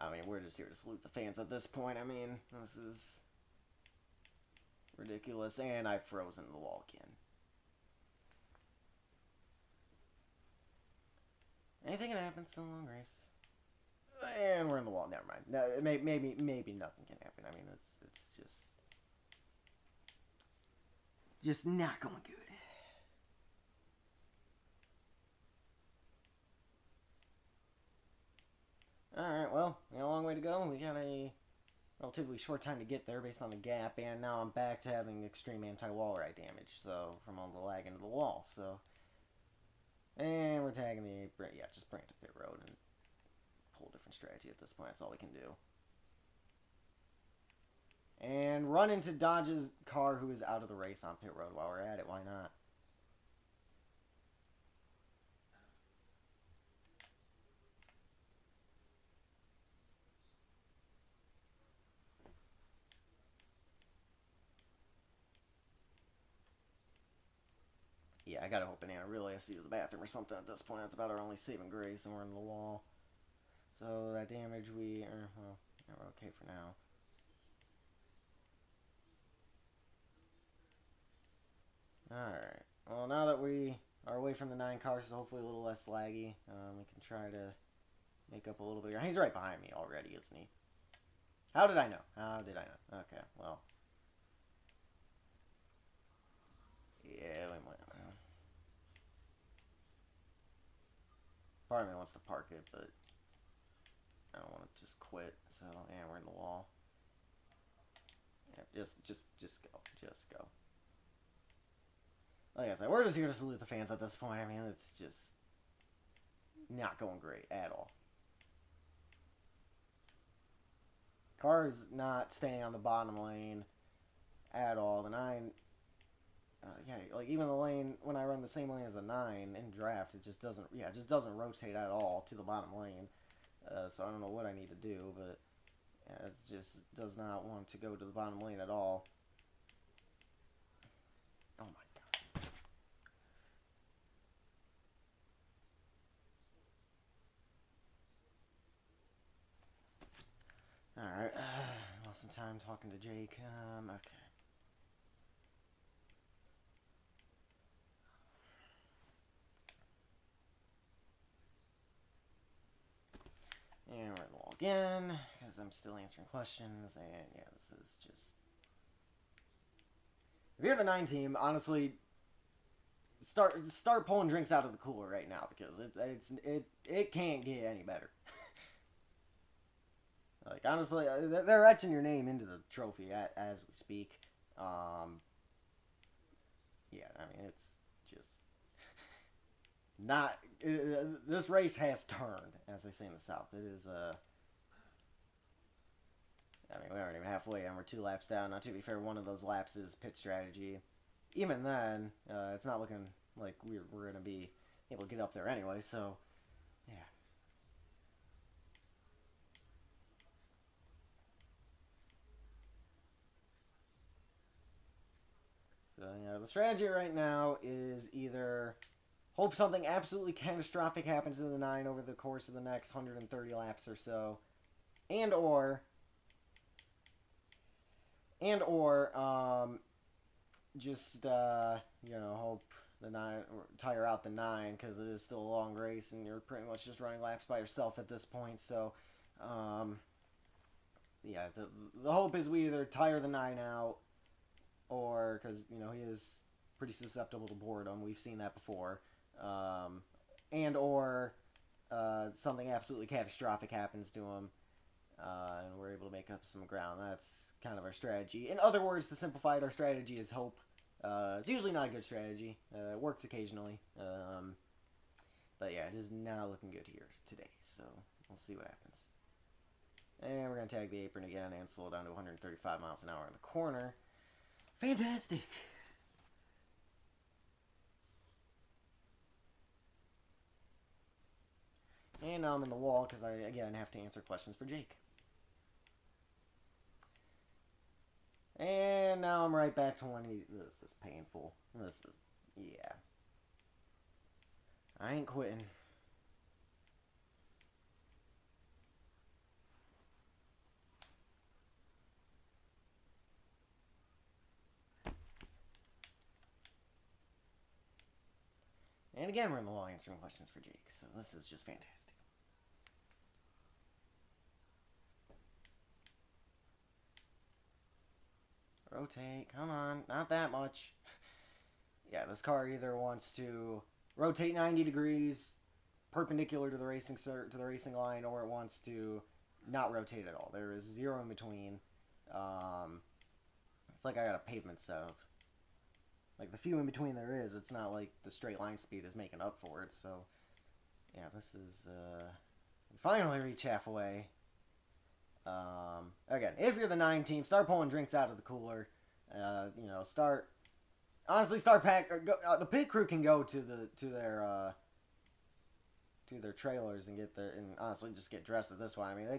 I mean, we're just here to salute the fans at this point. I mean, this is ridiculous. And I've frozen the wall again. Anything can happen. Still a long race. And we're in the wall. Never mind. No, maybe nothing can happen. I mean, it's just not going good. Alright, well, we got a long way to go. We got a relatively short time to get there based on the gap, and now I'm back to having extreme anti-wall ride damage, so from all the lag into the wall, so. And we're tagging the, yeah, just bring it to pit road and pull a different strategy at this point. That's all we can do. And run into Dodge's car, who is out of the race on pit road while we're at it. Why not? Yeah, I gotta hope Banana really has to use the bathroom or something at this point. That's about our only saving grace, and we're in the wall. So that damage, well, yeah, we're okay for now. Alright. Well, now that we are away from the 9 cars, so hopefully a little less laggy, we can try to make up a little bit. He's right behind me already, isn't he? How did I know? Okay, well. Yeah, we might. Part of me wants to park it, but I don't want to just quit. So yeah, we're in the wall. Yeah, just go, just go. Like I said, we're just here to salute the fans at this point. I mean, it's just not going great at all. Car is not staying on the bottom lane at all. The 9, yeah, like even the lane when I run the same lane as the 9 in draft, it just doesn't, yeah, it just doesn't rotate at all to the bottom lane. So I don't know what I need to do, but yeah, it just does not want to go to the bottom lane at all. Oh my god. Alright, lost some time talking to Jake. Okay. And we're in the wall again, because I'm still answering questions, and yeah, this is just... If you're the 9 team, honestly, start pulling drinks out of the cooler right now, because it can't get any better. Like, honestly, they're etching your name into the trophy as we speak. Yeah, I mean, it's just not... this race has turned, as they say in the South. It is, I mean, we aren't even halfway, and we're 2 laps down. Now, to be fair, one of those laps is pit strategy. Even then, it's not looking like we're going to be able to get up there anyway, so, yeah. So, you know, the strategy right now is either hope something absolutely catastrophic happens to the 9 over the course of the next 130 laps or so, and or just you know, hope the 9 tire out the 9, because it is still a long race and you're pretty much just running laps by yourself at this point. So yeah, the hope is we either tire the 9 out, or because you know he is pretty susceptible to boredom. We've seen that before. And or something absolutely catastrophic happens to him, and we're able to make up some ground. That's kind of our strategy. In other words, to simplify it, our strategy is hope. It's usually not a good strategy. It works occasionally. But yeah, it is not looking good here today. So we'll see what happens. And we're going to tag the apron again and slow down to 135 miles an hour in the corner. Fantastic. And now I'm in the wall because I, again, have to answer questions for Jake. And now I'm right back to when he... This is painful. This is... Yeah. I ain't quitting. And again, we're in the wall answering questions for Jake, so this is just fantastic. Rotate, come on, not that much. Yeah, this car either wants to rotate 90 degrees perpendicular to the racing line, or it wants to not rotate at all. There is zero in between. It's like I got a pavement setup. Like the few in between there is, it's not like the straight line speed is making up for it. So yeah, this is we finally reach halfway. Again, if you're the 9 team, start pulling drinks out of the cooler. You know, start pack. The pit crew can go to their trailers and honestly just get dressed at this one. I mean, they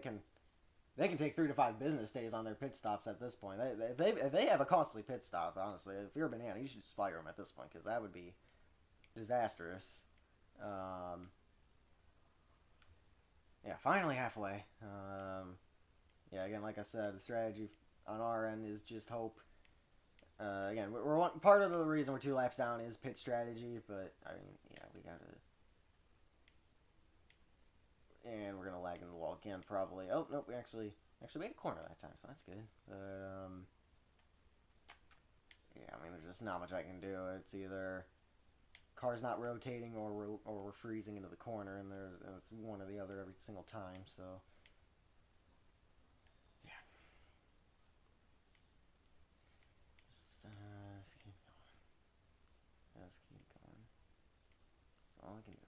can take 3 to 5 business days on their pit stops at this point. If they have a costly pit stop, honestly, if you're a banana, you should just fire them at this point, because that would be disastrous. Yeah, finally halfway. Yeah, again, like I said, the strategy on our end is just hope. Again, part of the reason we're 2 laps down is pit strategy, but I mean, yeah, we gotta. And we're gonna lag in the wall again, probably. Oh nope, we actually made a corner that time, so that's good. Yeah, I mean, there's just not much I can do. It's either car's not rotating, or we're freezing into the corner, and it's one or the other every single time. So all I can do.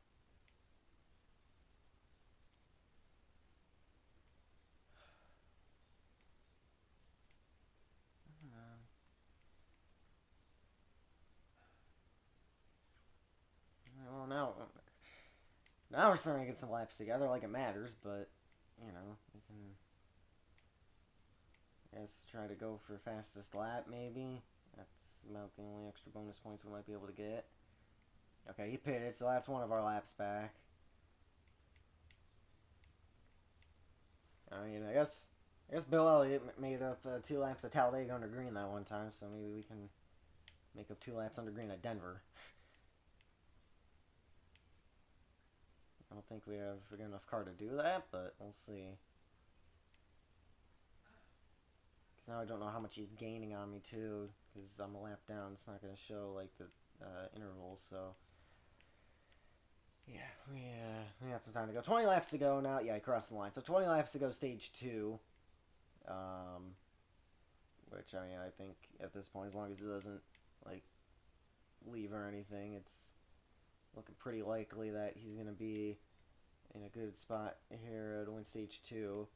Well, now we're starting to get some laps together like it matters, but, you know, we can, I guess, try to go for fastest lap, maybe. That's about the only extra bonus points we might be able to get. Okay, he pitted, so that's one of our laps back. I mean, I guess Bill Elliott made up 2 laps at Talladega under green that one time, so maybe we can make up 2 laps under green at Denver. I don't think we have a good enough car to do that, but we'll see. Because now I don't know how much he's gaining on me, too, because I'm a lap down. It's not going to show, like, the intervals, so... Yeah, we got some time to go. 20 laps to go now. Yeah, he crossed the line. So 20 laps to go, stage 2. Which, I mean, I think at this point, as long as he doesn't, like, leave or anything, it's looking pretty likely that he's going to be in a good spot here to win stage 2.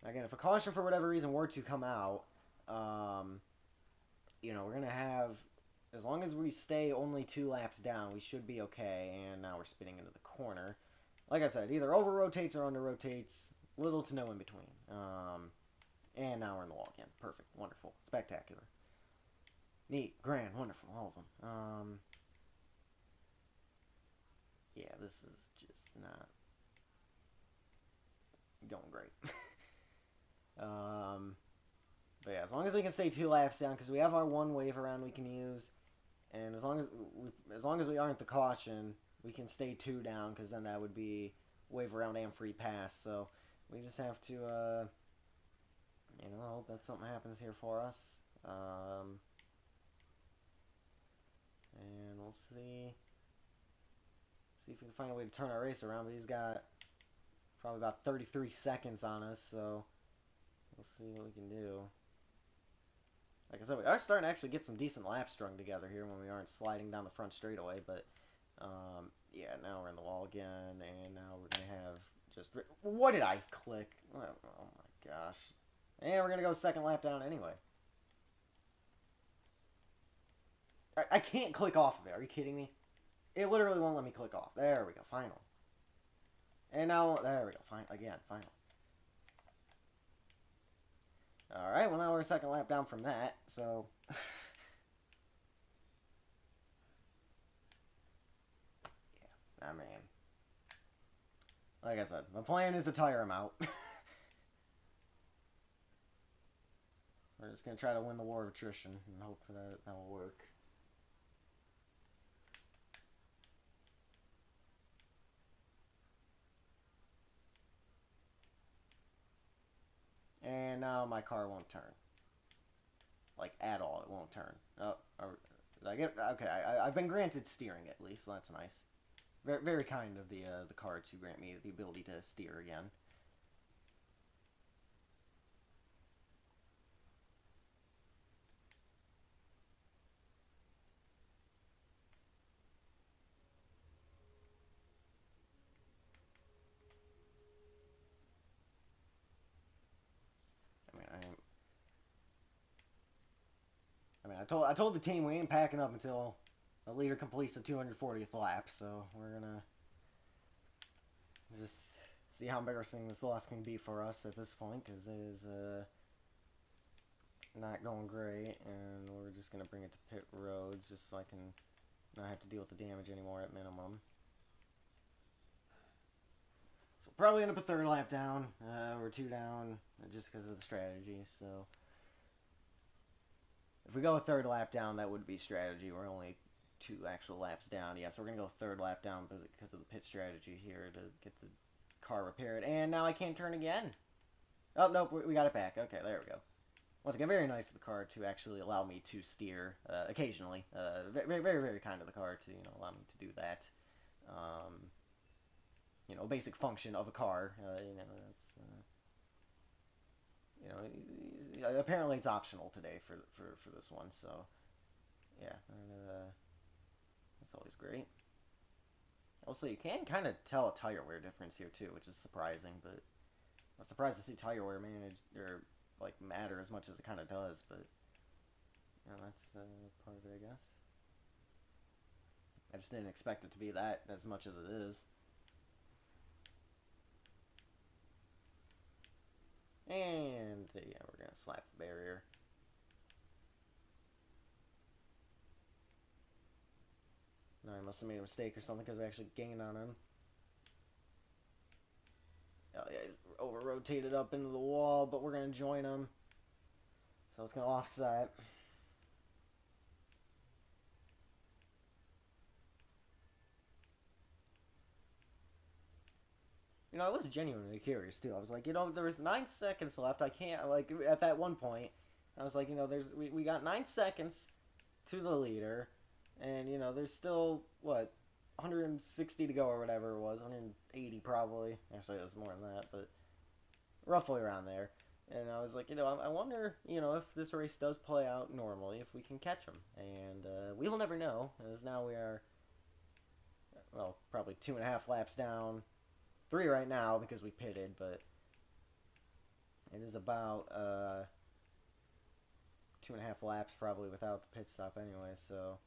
Again, if a caution for whatever reason were to come out, you know, we're going to have, as long as we stay only 2 laps down, we should be okay. And now we're spinning into the corner. Like I said, either over rotates or under rotates. Little to no in between. And now we're in the wall again. Perfect. Wonderful. Spectacular. Neat. Grand. Wonderful. All of them. Yeah, this is just not going great. But yeah, as long as we can stay 2 laps down, because we have our 1 wave around we can use, and as long as we aren't the caution, we can stay 2 down, because then that would be wave around and free pass. So we just have to, you know, hope that something happens here for us. And we'll see if we can find a way to turn our race around. But he's got probably about 33 seconds on us, so we'll see what we can do. Like I said, we are starting to actually get some decent laps strung together here when we aren't sliding down the front straightaway. But yeah, now we're in the wall again, and now we're gonna have just. What did I click? Oh my gosh! And we're gonna go second lap down anyway. I can't click off of it. Are you kidding me? It literally won't let me click off. There we go. Final. And now, there we go. Final. Alright, well now we're a second lap down from that, so... yeah, I mean... Like I said, my plan is to tire him out. We're just going to try to win the war of attrition and hope that will work. And now my car won't turn. Like, at all, it won't turn. Oh, did I get... Okay, I've been granted steering at least, so that's nice. Very, very kind of the car to grant me the ability to steer again. I told the team we ain't packing up until the leader completes the 240th lap, so we're gonna just see how embarrassing this loss can be for us at this point, because it is not going great, and we're just gonna bring it to pit roads just so I can not have to deal with the damage anymore at minimum. So we'll probably end up a third lap down. We're 2 down just because of the strategy, so... If we go a third lap down, that would be strategy. We're only 2 actual laps down. Yeah, so we're going to go third lap down because of the pit strategy here to get the car repaired. And now I can't turn again. Oh, nope, we got it back. Okay, there we go. Once again, very nice of the car to actually allow me to steer occasionally. Very, very, very kind of the car to, you know, allow me to do that. You know, basic function of a car. You know, that's... you know, apparently it's optional today for this one, so yeah, that's always great. Also, you can kind of tell a tire wear difference here too, which is surprising. But I'm surprised to see tire wear manage or like matter as much as it kind of does. But that's part of it, I guess. I just didn't expect it to be that as much as it is. And yeah, we're gonna slap the barrier. No, I must have made a mistake or something because we actually gained on him. Oh yeah, he's over rotated up into the wall, but we're gonna join him, so it's gonna offset. I was genuinely curious too. I was like, there was 9 seconds left. I can't like at that one point. I was like, we got 9 seconds to the leader, and there's still what 160 to go or whatever it was, 180 probably. Actually, it was more than that, but roughly around there. And I was like, I wonder, if this race does play out normally, if we can catch him. And we will never know, as now we are, well, probably 2.5 laps down. 3 right now because we pitted, but it is about 2.5 laps probably without the pit stop anyway, so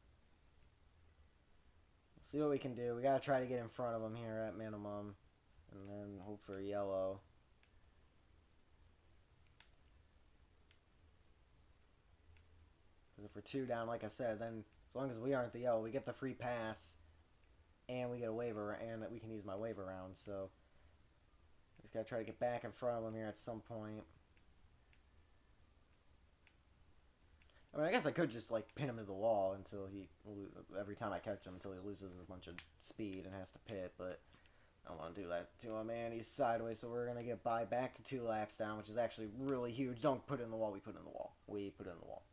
we'll see what we can do. We gotta try to get in front of them here at minimum, and then hope for a yellow. Because if we're 2 down, like I said, then as long as we aren't the yellow, we get the free pass, and we get a waiver, and we can use my waiver round, so just gotta try to get back in front of them here at some point. I mean, I guess I could just like pin him to the wall until every time I catch him until he loses a bunch of speed and has to pit, but I don't want to do that to him, man. He's sideways, so we're gonna get back to 2 laps down, which is actually really huge. Don't put it in the wall. We put it in the wall. We put it in the wall,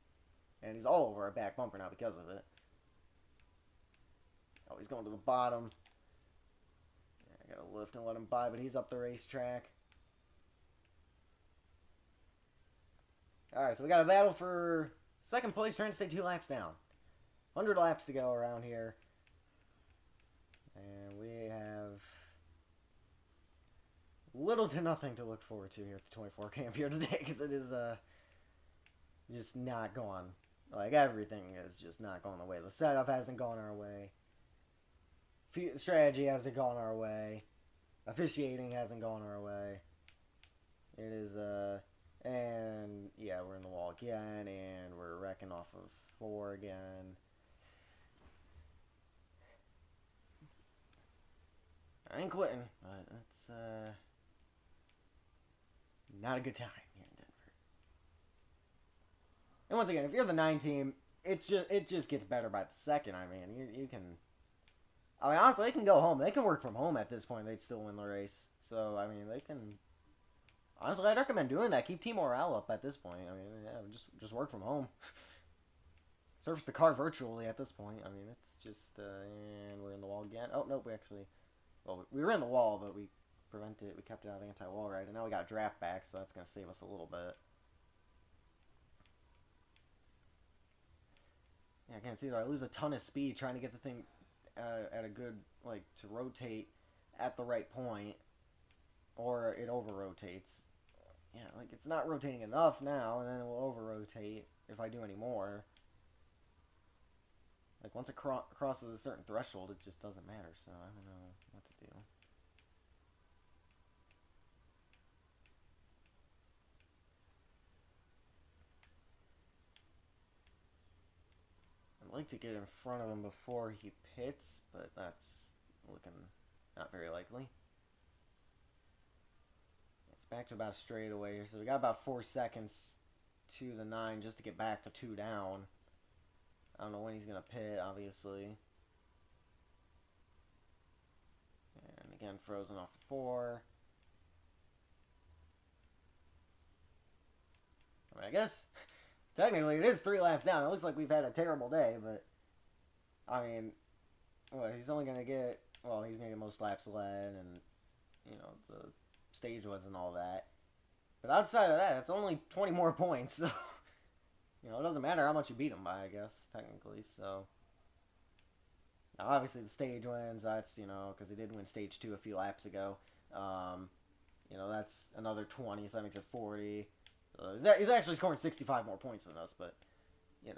and he's all over our back bumper now because of it. Oh, he's going to the bottom. I gotta lift and let him by, but he's up the racetrack. Alright, so we got a battle for second place, trying to stay 2 laps down. 100 laps to go around here. And we have little to nothing to look forward to here at the 24 camp here today, because it is just not going. Like, everything is just not going the way. The setup hasn't gone our way. Strategy hasn't gone our way. Officiating hasn't gone our way. It is, and yeah, we're in the wall again, and we're wrecking off of 4 again. I ain't quitting, but it's, not a good time here in Denver. And once again, if you're the 9 team, it just gets better by the second. I mean, you can. I mean, honestly, they can go home. They can work from home at this point. They'd still win the race. So, I mean, they can. Honestly, I'd recommend doing that. Keep team morale up at this point. I mean, yeah, just work from home. Service the car virtually at this point. I mean, it's just, and we're in the wall again. Oh, nope, we were in the wall, but we prevented, we kept it out of anti-wall right, and now we got draft back, so that's going to save us a little bit. Yeah, I can't see that. I lose a ton of speed trying to get the thing at a good, like, to rotate at the right point, or it over-rotates. Yeah, like, it's not rotating enough now, and then it will over-rotate if I do any more. Like, once it crosses a certain threshold, it just doesn't matter, so I don't know what to do. I'd like to get in front of him before he pits, but that's looking not very likely. It's back to about a straightaway here, so we got about 4 seconds to the 9 just to get back to 2 down. I don't know when he's going to pit, obviously. And again, frozen off 4. I mean, I guess technically it is 3 laps down. It looks like we've had a terrible day, but I mean, well, he's only going to get, well, he's going to get most laps led and, the stage was and all that. But outside of that, it's only 20 more points, so it doesn't matter how much you beat him by, I guess, technically, so. Now, obviously, the stage wins. That's, because he did win stage 2 a few laps ago. Um, that's another 20, so that makes it 40. He's actually scoring 65 more points than us, but, it's,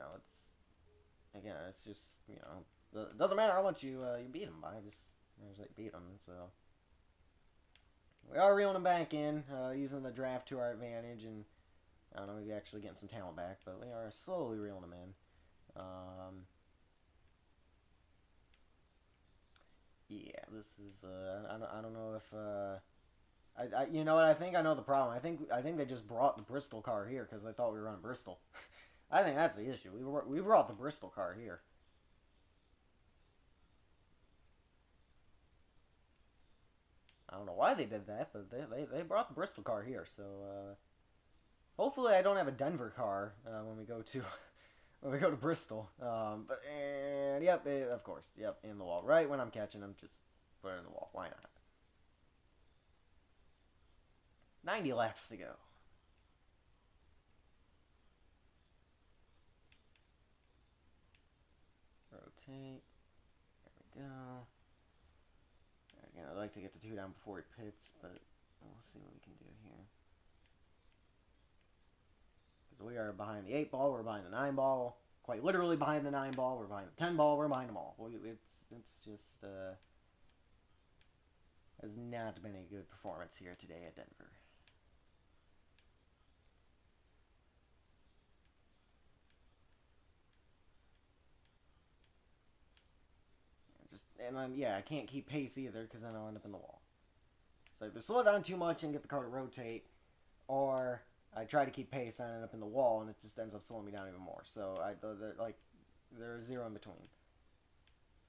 again, it's just, it doesn't matter how much you beat him by, just matters that you beat him, so. We are reeling him back in, using the draft to our advantage, and I don't know, maybe actually getting some talent back, but we are slowly reeling him in. Yeah, this is. I don't know if. You know what? I think I know the problem. I think they just brought the Bristol car here because they thought we were on Bristol. I think that's the issue. We brought the Bristol car here. I don't know why they did that, but they brought the Bristol car here. So hopefully I don't have a Denver car when we go to when we go to Bristol. But and yep, of course, yep, in the wall. Right when I'm catching them, just put it in the wall. Why not? 90 laps to go. Rotate. There we go. Again, I'd like to get the 2 down before it pits, but we'll see what we can do here. Because we are behind the 8 ball, we're behind the 9 ball. Quite literally behind the 9 ball, we're behind the 10 ball, we're behind them all. It's just has not been a good performance here today at Denver. And then I can't keep pace either because then I'll end up in the wall. So either slow down too much and get the car to rotate, or I try to keep pace and I end up in the wall and it just ends up slowing me down even more. So there's zero in between.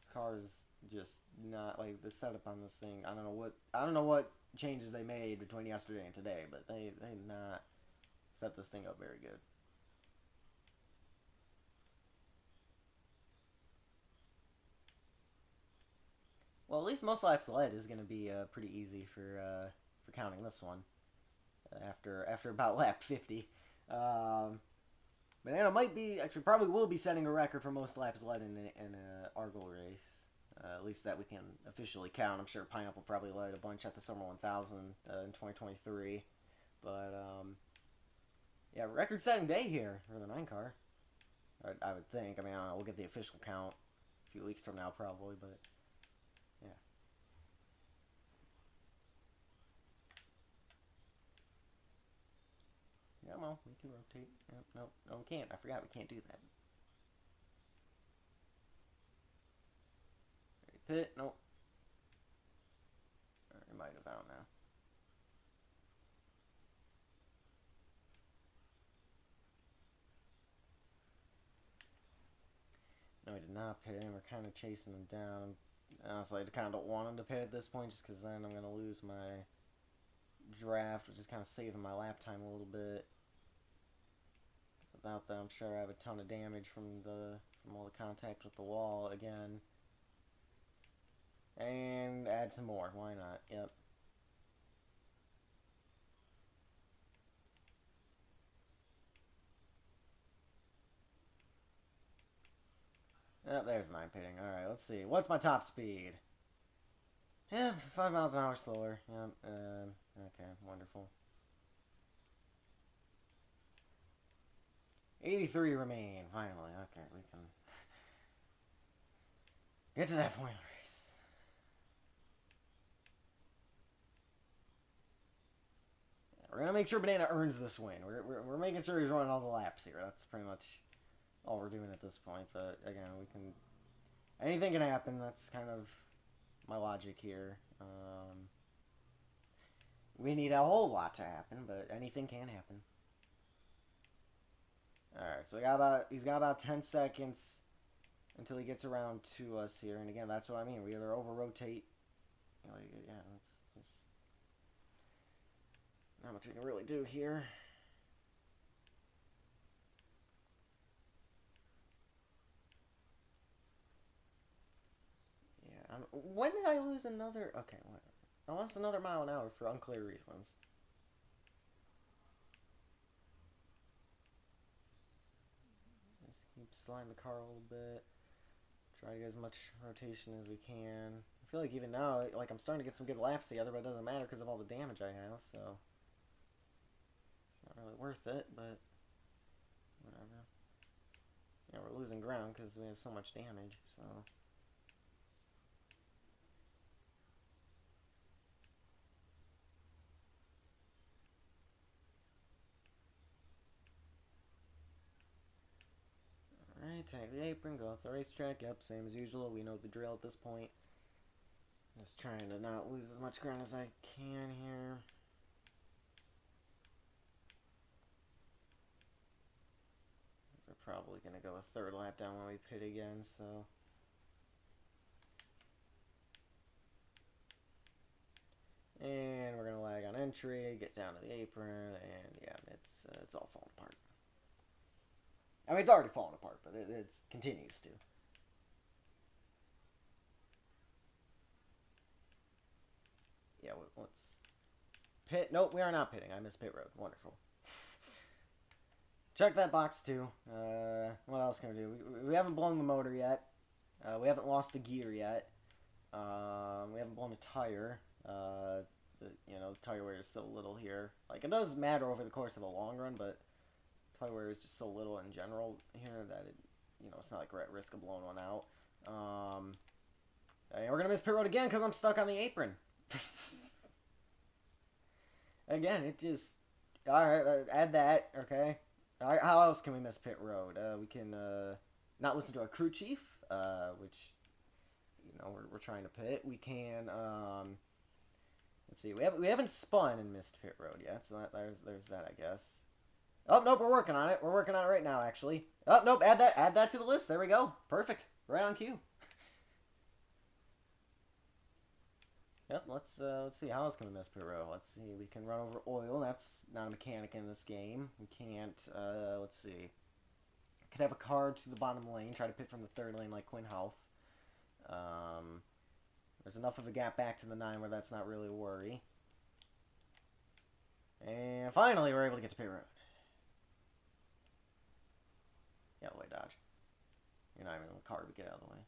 This car is just not like the setup on this thing. I don't know what changes they made between yesterday and today, but they did not set this thing up very good. Well, at least most laps led is going to be pretty easy for counting this one after about lap 50. Banana might be actually probably will be setting a record for most laps led in a Argo race. At least that we can officially count. I'm sure Pineapple probably led a bunch at the Summer 1000 in 2023. But yeah, record-setting day here for the 9 car. I would think. I mean, I don't know. We'll get the official count a few weeks from now probably, but yeah. Yeah, well, we can rotate. No, we can't. I forgot we can't do that. Pit, nope. It might have out now. No, he did not pit, and we're kind of chasing him down. Honestly, I kind of don't want him to pit at this point, just because then I'm going to lose my draft, which is kind of saving my lap time a little bit. Without that, I'm sure I have a ton of damage from all the contact with the wall again. And add some more. Why not? Yep. Oh, there's 9 pitting. Alright, let's see. What's my top speed? Yeah, 5 miles an hour slower. Yep. Okay, wonderful. 83 remain. Finally. Okay, we can get to that point of the race. We're going to make sure Banana earns this win. We're making sure he's running all the laps here. That's pretty much all we're doing at this point. But, again, we can... Anything can happen. That's kind of my logic here. We need a whole lot to happen, but anything can happen. Alright, so he's got about 10 seconds until he gets around to us here. And again, that's what I mean. We either over-rotate. Yeah, that's just not much we can really do here. Yeah, when did I lose another? Okay, whatever. I lost another mile an hour for unclear reasons. Just keep sliding the car a little bit. Try to get as much rotation as we can. I feel like even now, like I'm starting to get some good laps together, but it doesn't matter because of all the damage I have, so it's not really worth it, but whatever. Yeah, we're losing ground because we have so much damage, so. Alright, tag the apron, go off the racetrack. Yep, same as usual. We know the drill at this point. Just trying to not lose as much ground as I can here. We're probably going to go a third lap down when we pit again, so. And we're going to lag on entry, get down to the apron, and yeah, it's all falling apart. I mean, it's already falling apart, but it continues to. Yeah, let's pit. Nope, we are not pitting. I missed pit road. Wonderful. Check that box too. What else can we do? We haven't blown the motor yet. We haven't lost a gear yet. We haven't blown a tire. The tire wear is still a little here. Like, it does matter over the course of the long run, but tire wear is just so little in general here that it's not like we're at risk of blowing one out. And we're gonna miss pit road again because I'm stuck on the apron. Again, it just alright. Add that, okay. Alright, how else can we miss pit road? We can not listen to our crew chief, which we're trying to pit. We can let's see. We haven't spun and missed pit road yet, so there's that, I guess. Oh nope, we're working on it. We're working on it right now, actually. Oh nope, add that to the list. There we go. Perfect. Right on cue. Yep, let's see. How else can we miss pit road? Let's see. We can run over oil. That's not a mechanic in this game. We can't. Let's see. Could have a car to the bottom lane. Try to pit from the third lane like Quinn Houff. There's enough of a gap back to the 9 where that's not really a worry. And finally, we're able to get to pit road. Get out of the way, Dodge. You're not even in the car to get out of the way.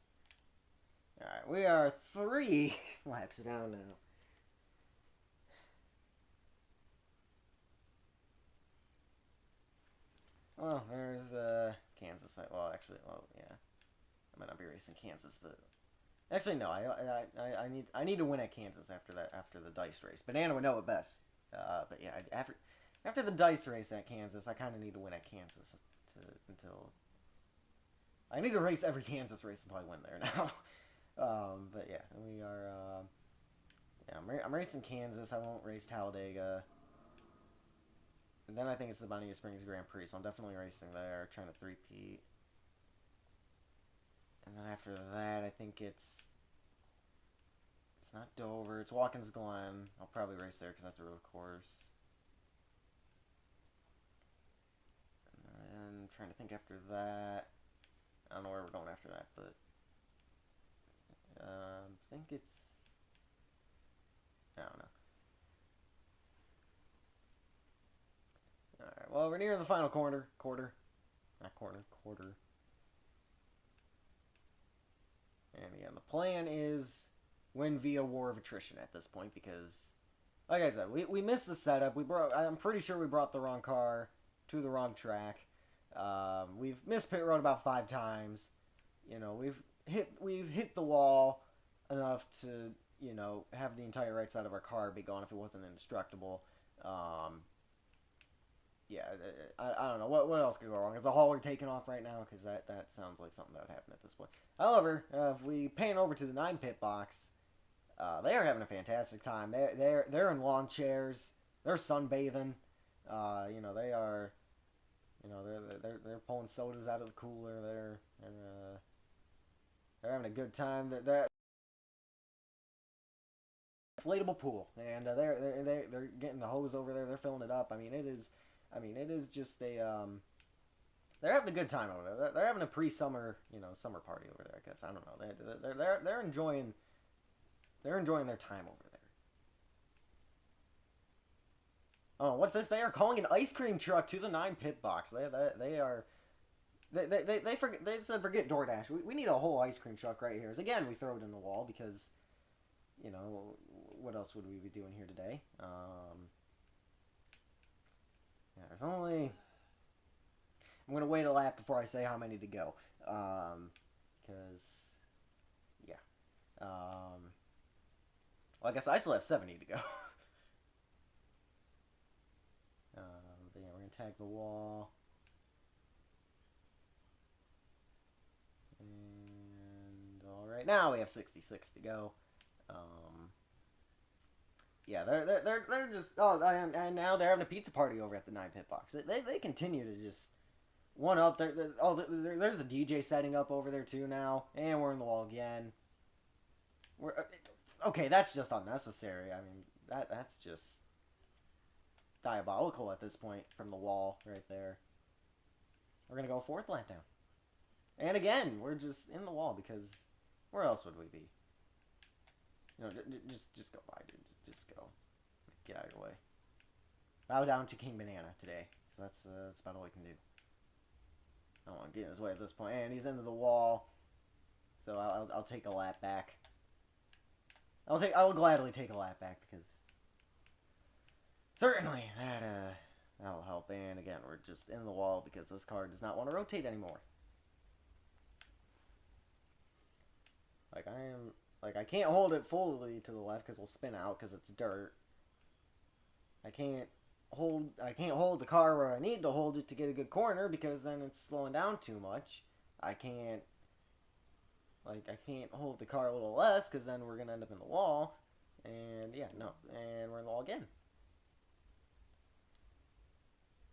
Alright, we are 3 laps down now. Well, there's Kansas. Well, actually, yeah. I might not be racing Kansas, but actually, no. I need to win at Kansas after the dice race. Banana would know it best. But yeah, after the dice race at Kansas, I kind of need to win at Kansas until I need to race every Kansas race until I win there now. But yeah, we are. Yeah, I'm racing Kansas. I won't race Talladega. And then I think it's the Bonita Springs Grand Prix, so I'm definitely racing there, trying to three-peat. And then after that, I think it's not Dover. It's Watkins Glen. I'll probably race there because that's a road course. And I'm trying to think after that. I don't know where we're going after that, but I think it's. I don't know. Alright, well, we're near the final quarter. Not corner, quarter. And again, the plan is win via war of attrition at this point because, like I said, we missed the setup. I'm pretty sure we brought the wrong car to the wrong track. We've missed pit road about 5 times. We've hit the wall enough to have the entire right side of our car be gone if it wasn't indestructible. Yeah, I don't know what else could go wrong. Is the hauler taking off right now? Because that sounds like something that would happen at this point. However, if we pan over to the 9 pit box, they are having a fantastic time. They're in lawn chairs. They're sunbathing. They are. They're pulling sodas out of the cooler. They're having a good time. They're inflatable pool, and they're getting the hose over there. They're filling it up. It is just a they're having a good time over there. They're having a pre-summer summer party over there. I guess I don't know. They're enjoying their time over there. Oh, what's this? They are calling an ice cream truck to the 9 pit box. They are They said forget DoorDash. We need a whole ice cream truck right here. So again, we throw it in the wall because what else would we be doing here today? Yeah, there's only. I'm gonna wait a lap before I say how many to go, because yeah. Well, I guess I still have 70 to go. But yeah, we're gonna tag the wall. And all right, now we have 66 to go. Yeah, they're just and now they're having a pizza party over at the 9 Pit Box. They continue to just one up. There's a DJ setting up over there too now, and we're in the wall again. We're okay. That's just unnecessary. I mean that's just diabolical at this point from the wall right there. We're gonna go fourth lap down, and again we're just in the wall because where else would we be? Just go by, dude. Just go. Get out of your way. Bow down to King Banana today. So that's about all we can do. I don't want to get in his way at this point. And he's into the wall. So I'll take a lap back. I will gladly take a lap back because certainly that'll help. And again, we're just in the wall because this car does not want to rotate anymore. I can't hold it fully to the left because we'll spin out because it's dirt. I can't hold the car where I need to hold it to get a good corner because then it's slowing down too much. I can't hold the car a little less because then we're gonna end up in the wall. And yeah, no, and we're in the wall again.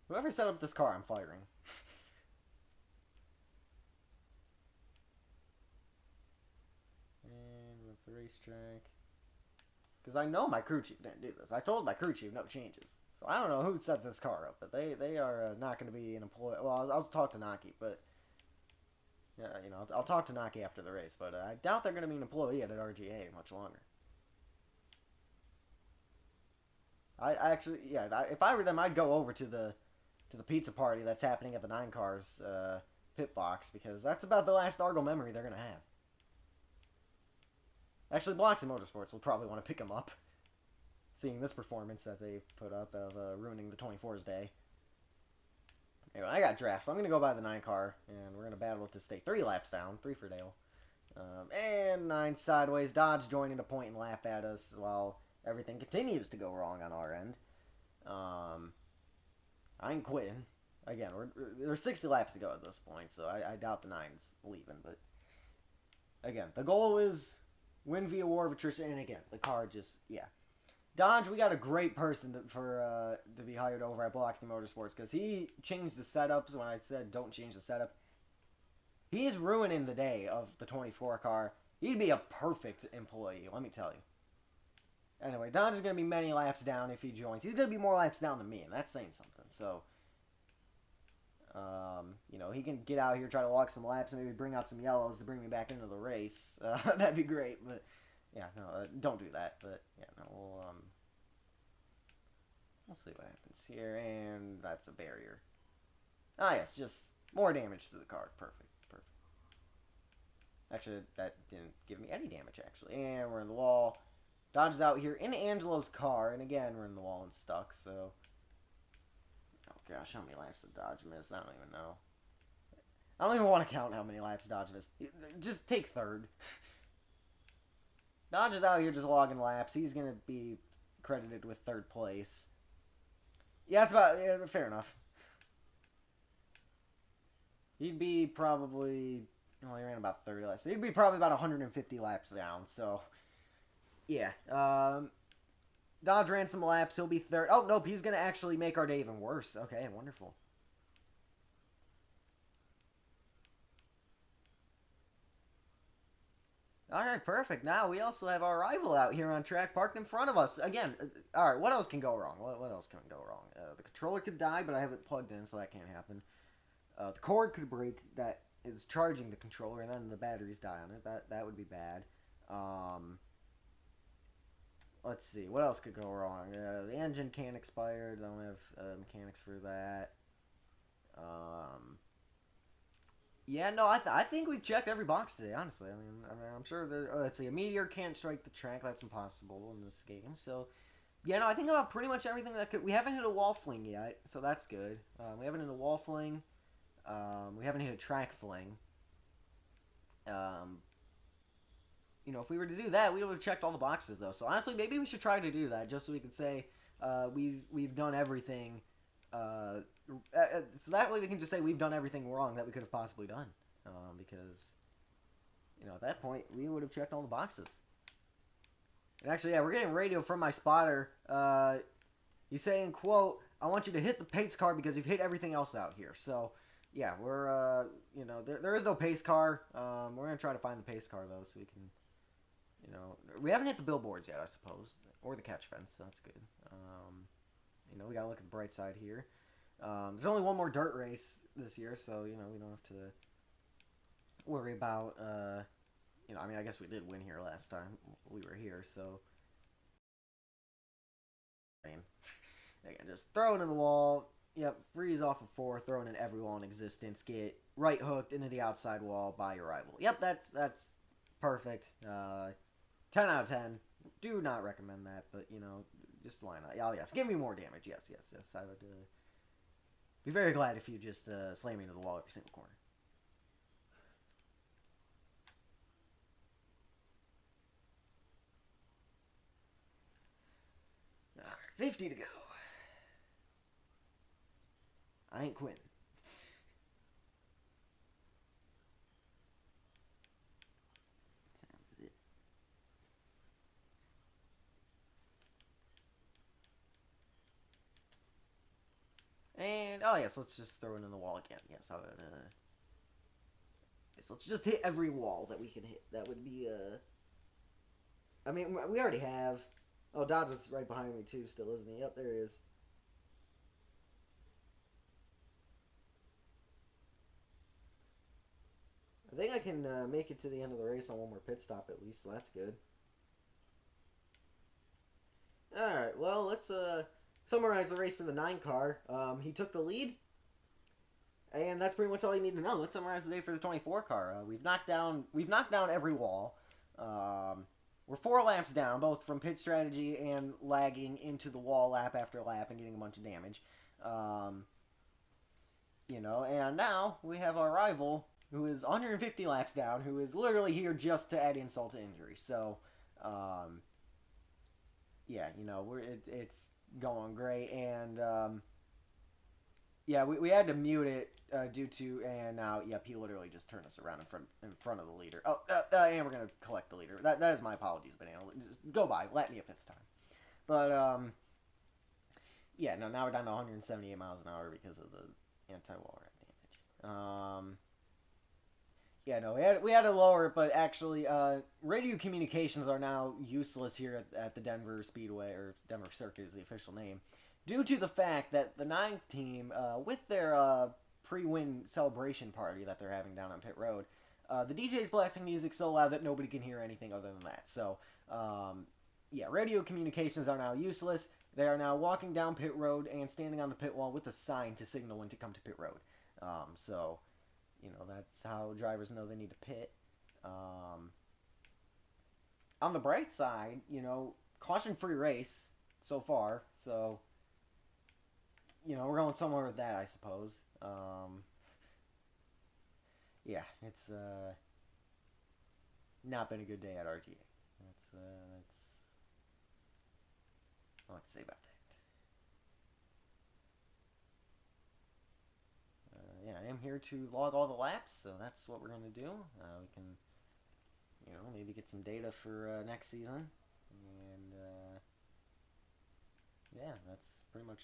Whoever set up this car, I'm firing. And with the racetrack. Because I know my crew chief didn't do this. I told my crew chief no changes. So I don't know who set this car up, but they are not going to be an employee. Well, I'll talk to Naki, but yeah, I'll talk to Naki after the race. But I doubt they're going to be an employee at RGA much longer. I actually, yeah, if I were them, I'd go over to the pizza party that's happening at the 9 Cars pit box because that's about the last Argo memory they're going to have. Actually, Blocks and Motorsports will probably want to pick him up, seeing this performance that they put up of ruining the 24's day. Anyway, I got drafts, so I'm going to go by the 9 car, and we're going to battle it to stay 3 laps down, 3 for Dale. And 9 sideways, Dodge joining to point and lap at us while everything continues to go wrong on our end. I ain't quitting. Again, there's 60 laps to go at this point, so I doubt the 9's leaving. But again, the goal is win via war of attrition, and again, the car just, yeah. Dodge, we got a great person to be hired over at Block the Motorsports because he changed the setups when I said don't change the setup. He's ruining the day of the 24 car. He'd be a perfect employee, let me tell you. Anyway, Dodge is going to be many laps down if he joins. He's going to be more laps down than me, and that's saying something. So, he can get out here, try to walk some laps, and maybe bring out some yellows to bring me back into the race. That'd be great, but yeah, no, don't do that. But yeah, no, we'll see what happens here, and that's a barrier. Ah, yes, just more damage to the car. Perfect. Actually, that didn't give me any damage, actually. And we're in the wall. Dodge is out here in Angelo's car, and again, we're in the wall and stuck, so. Oh gosh, how many laps did Dodge miss? I don't even know. I don't even want to count how many laps Dodge missed. Just take third. Dodge is out here just logging laps. He's going to be credited with third place. Yeah, that's about, yeah, fair enough. He'd be probably, well, he ran about 30 laps. So he'd be probably about 150 laps down, so. Yeah. Dodge ran some laps. He'll be third. Oh, nope. He's going to actually make our day even worse. Okay, wonderful. All right, perfect. Now we also have our rival out here on track parked in front of us. Again, all right, what else can go wrong? What else can go wrong? The controller could die, but I have it plugged in, so that can't happen. The cord could break that is charging the controller, and then the batteries die on it. That would be bad. Let's see, what else could go wrong? The engine can expire. I don't have mechanics for that. Yeah, no, I think we checked every box today. Honestly, I'm sure there. Let's see, a meteor can't strike the track. That's impossible in this game. So, yeah, no, I think about pretty much everything that could. We haven't hit a wall fling yet, so that's good. We haven't hit a wall fling. We haven't hit a track fling. Um, if we were to do that, we would have checked all the boxes though. So honestly, maybe we should try to do that just so we can say we've done everything. So that way we can just say we've done everything wrong that we could have possibly done. Because at that point we would have checked all the boxes. And actually, yeah, we're getting radio from my spotter. He's saying, "quote I want you to hit the pace car because you've hit everything else out here." So yeah, we're there is no pace car. We're gonna try to find the pace car though, so we can we haven't hit the billboards yet, I suppose, or the catch fence. So that's good. We gotta look at the bright side here. There's only one more dirt race this year, so we don't have to worry about. I guess we did win here last time we were here, so. Again, just throw it in the wall. Yep, freeze off of 4, throw it in every wall in existence. Get right hooked into the outside wall by your rival. Yep, that's perfect. 10 out of 10. Do not recommend that, but just why not? Oh yes, give me more damage. Yes. I would be very glad if you just slam me into the wall every single corner. All right, 50 to go. I ain't quitting. And oh yes, let's just throw it in the wall again. Yes, I would. Yes, let's just hit every wall that we can hit. That would be I mean, we already have. Oh, Dodge is right behind me too, still, isn't he? Yep, there he is. I think I can make it to the end of the race on one more pit stop at least, so that's good. All right, well, let's summarize the race for the 9 car. He took the lead, and that's pretty much all you need to know. Let's summarize the day for the 24 car. We've knocked down every wall. We're 4 laps down, both from pit strategy and lagging into the wall lap after lap and getting a bunch of damage. And now we have our rival who is 150 laps down, who is literally here just to add insult to injury. So, yeah, it's going great, and yeah, we had to mute it due to, and now, yep, he literally just turned us around in front of the leader. Oh, and we're gonna collect the leader. That is my apologies, Banana. Just go by, let me a 5th time. But yeah, no, now we're down to 178 miles an hour because of the anti-wall damage. Yeah, no, we had to lower it, but actually, radio communications are now useless here at the Denver Speedway, or Denver Circuit is the official name, due to the fact that the 9 team, with their pre-win celebration party that they're having down on pit road, the DJ's blasting music so loud that nobody can hear anything other than that. So, yeah, radio communications are now useless. They are now walking down pit road and standing on the pit wall with a sign to signal when to come to pit road. So that's how drivers know they need to pit. On the bright side, caution-free race so far. So, we're going somewhere with that, I suppose. Yeah, it's not been a good day at RTA. That's all I have to say about that. Yeah, I am here to log all the laps, so that's what we're going to do. We can, maybe get some data for next season. And, yeah, that's pretty much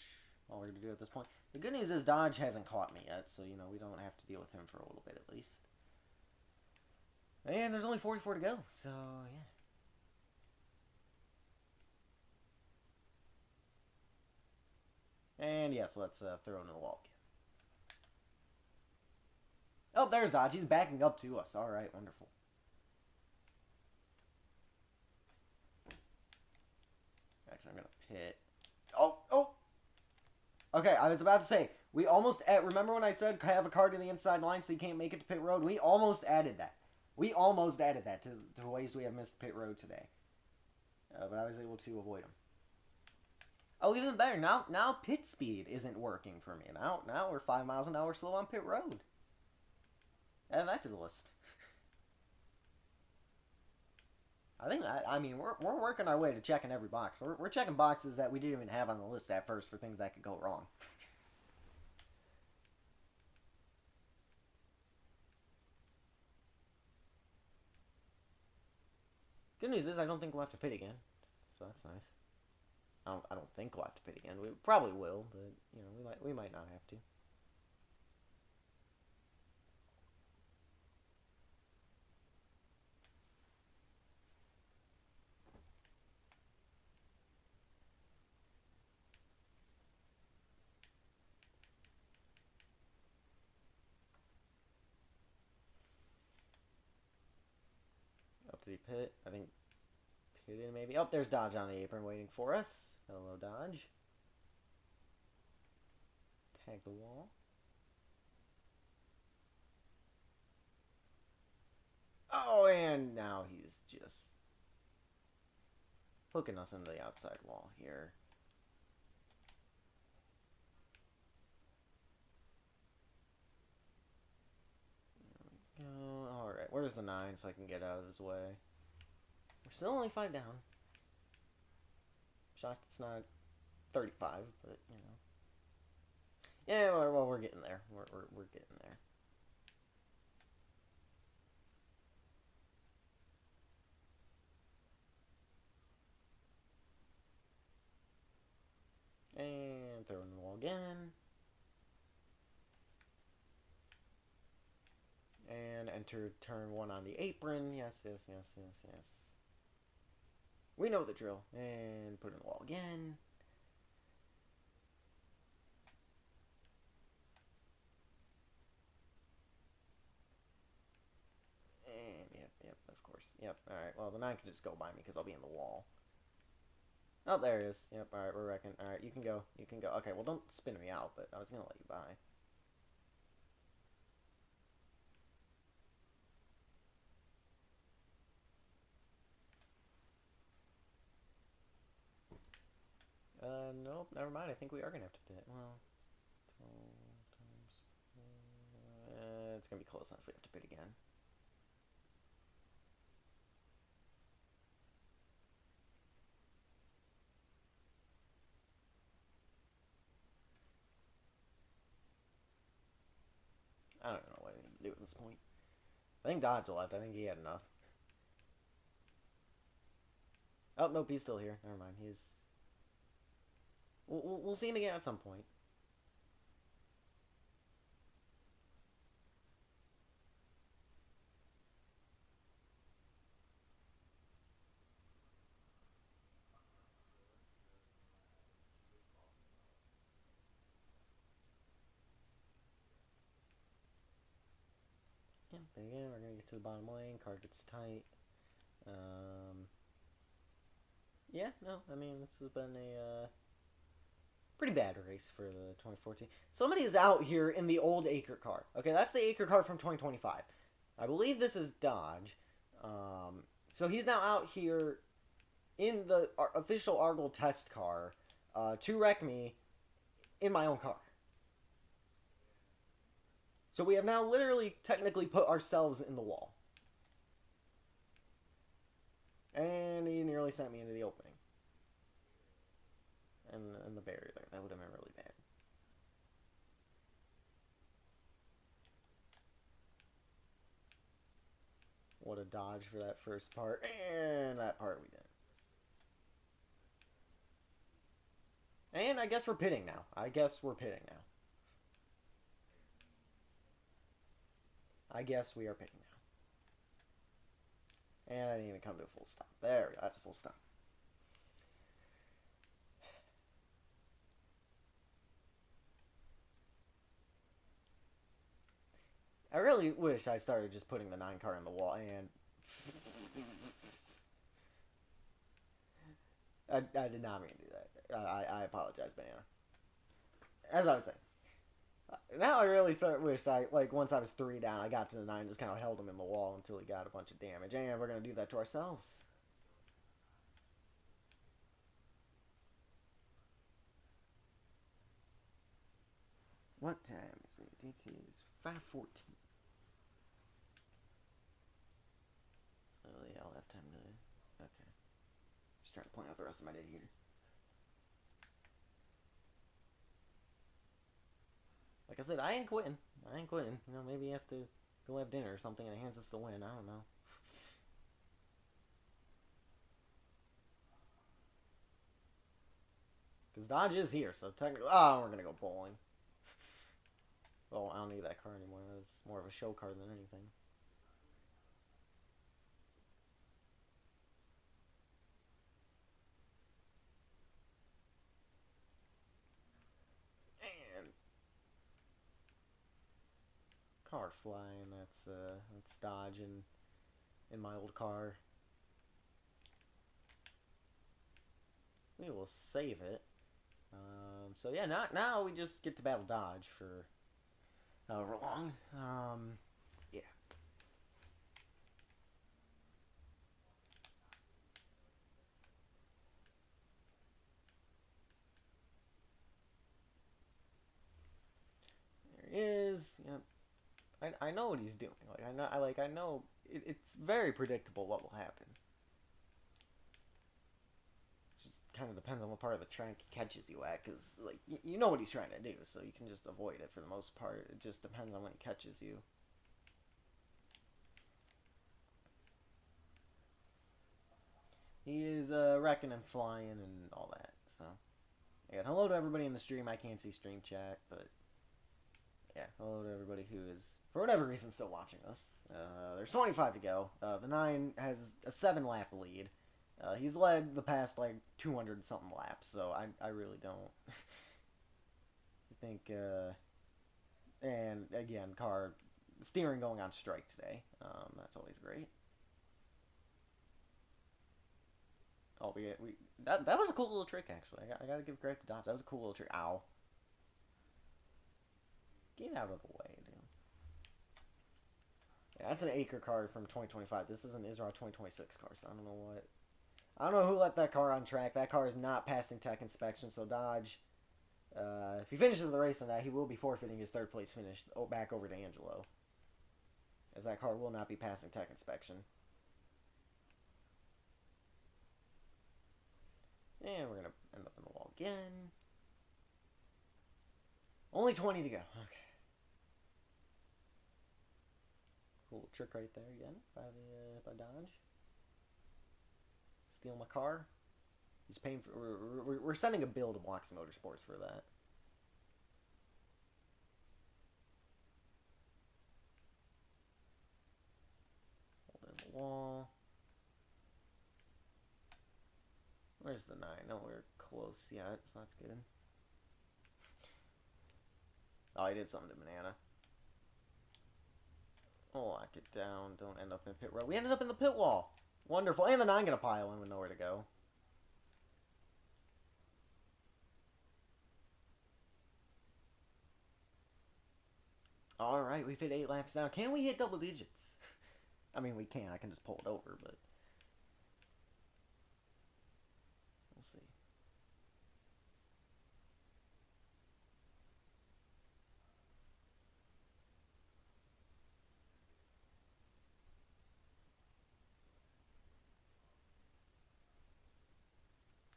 all we're going to do at this point. The good news is Dodge hasn't caught me yet, so, we don't have to deal with him for a little bit at least. And there's only 44 to go, so, yeah. And, yes, let's throw into the wall again. Oh, there's Dodge. He's backing up to us. All right, wonderful. Actually, I'm going to pit. Oh. Okay, I was about to say, We almost remember when I said have a car to the inside line so you can't make it to pit road. We almost added that. We almost added that to ways we have missed pit road today, but I was able to avoid them. Oh, even better. Now pit speed isn't working for me. Now we're 5 miles an hour slow on pit road. Add that to the list. I mean we're working our way to checking every box. We're checking boxes that we didn't even have on the list at first for things that could go wrong. Good news is I don't think we'll have to pit again, so that's nice. I don't think we'll have to pit again. We probably will, but we might not have to. Up to the pit. I think pitted maybe. Oh, there's Dodge on the apron waiting for us. Hello, Dodge. Tag the wall. Oh, and now he's just hooking us into the outside wall here. Alright, where's the 9 so I can get out of his way? We're still only 5 down. Shocked it's not 35, but Yeah, well, we're getting there. We're getting there. And throw in the wall again. And enter turn 1 on the apron. Yes. We know the drill. And put in the wall again. And yep, of course. Yep, alright. Well, the 9 can just go by me because I'll be in the wall. Oh, there he is. Yep, alright, we're wrecking. Alright, you can go. Okay, well, don't spin me out, but I was going to let you by. Nope, never mind. I think we are going to have to pit. Well, 12 times 4. It's going to be close enough if we have to pit again. I don't know what I need to do at this point. I think Dodge left. I think he had enough. Oh, nope, he's still here. Never mind. We'll see him again at some point. Yeah, but again, we're going to get to the bottom lane. Car gets tight. Yeah, no, I mean, this has been a pretty bad race for the 2014. Somebody is out here in the old Acre car. Okay, that's the Acre car from 2025. I believe this is Dodge. So he's now out here in the official Argyle test car to wreck me in my own car. So we have now literally technically put ourselves in the wall. And he nearly sent me into the opening. And the barrier there. That would have been really bad. What a dodge for that first part. And that part we did. And I guess we're pitting now. I guess we are pitting now. And I didn't even come to a full stop. There we go. That's a full stop. I really wish I started just putting the 9 car in the wall and I did not mean to do that. I apologize, Banana. As I was saying, Now I really wished I like once I was 3 down, I got to the 9, just kind of held him in the wall until he got a bunch of damage. And we're gonna do that to ourselves. What time is it? It is 5:14. So yeah, I'll have time to. Okay, just trying to plan out the rest of my day here. Like I said, I ain't quitting. I ain't quitting. You know, maybe he has to go have dinner or something and hands us the win. I don't know. Because Dodge is here, so technically, we're gonna go bowling. Well, I don't need that car anymore. It's more of a show car than anything. And car flying. That's Dodge in my old car. We will save it. So yeah, now we just get to battle Dodge for however long. Yeah. There he is. Yep. I know what he's doing. I know it's very predictable what will happen. It just kind of depends on what part of the track he catches you at, because like you know what he's trying to do, so you can just avoid it for the most part. It just depends on when he catches you. He is wrecking and flying and all that. So yeah, hello to everybody in the stream. I can't see stream chat, but yeah, hello to everybody who is for whatever reason still watching us. There's 25 to go. The 9 has a 7 lap lead. He's led the past like 200 something laps, so I really don't think. And again, car steering going on strike today. That's always great. We that was a cool little trick actually. I got to give credit to Dodge. That was a cool little trick. Ow! Get out of the way, dude. Yeah, that's an Acre car from 2025. This is an ISRA 2026 car, so I don't know what. I don't know who let that car on track. That car is not passing tech inspection, so Dodge, if he finishes the race on that, he will be forfeiting his third place finish back over to Angelo, as that car will not be passing tech inspection. And we're going to end up in the wall again. Only 20 to go. Okay. Cool trick right there again by Dodge. Steal my car. He's paying for. We're sending a bill to Bloxy Motorsports for that. Hold in the wall. Where's the 9? Nowhere close yet, so that's good. Oh, I did something to Banana. Oh, lock it down. Don't end up in pit road. We ended up in the pit wall. Wonderful. And the 9 gonna pile in with nowhere to go. Alright, we've hit 8 laps now. Can we hit double digits? I mean, we can. I can just pull it over, but we'll see.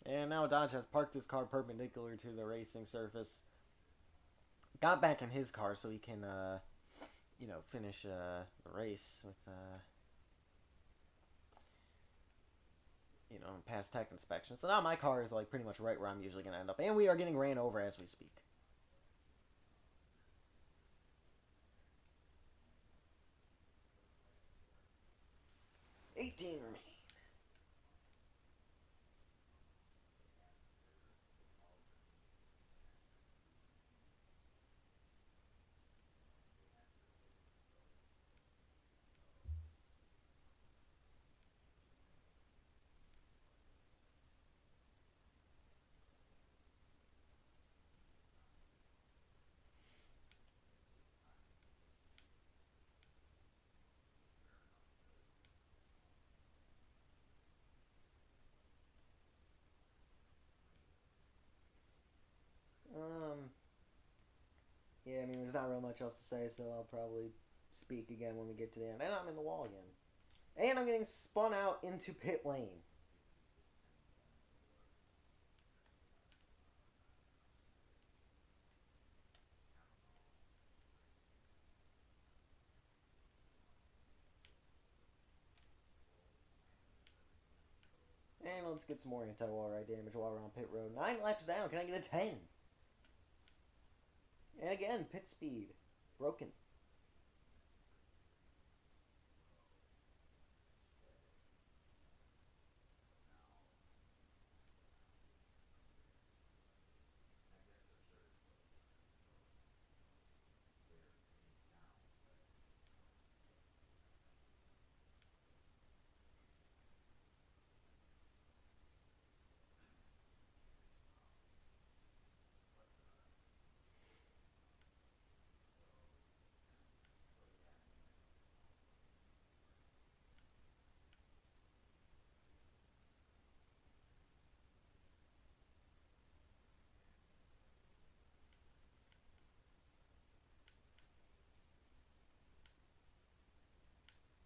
And now Dodge has parked his car perpendicular to the racing surface. Got back in his car so he can, finish the race with, past tech inspection. So now my car is like pretty much right where I'm usually going to end up. And we are getting ran over as we speak. 18 remain. Yeah, I mean, there's not real much else to say, so I'll probably speak again when we get to the end. And I'm in the wall again. And I'm getting spun out into pit lane. And let's get some more anti-wall ride damage while we're on pit road. 9 laps down. Can I get a 10? And again, pit speed. Broken.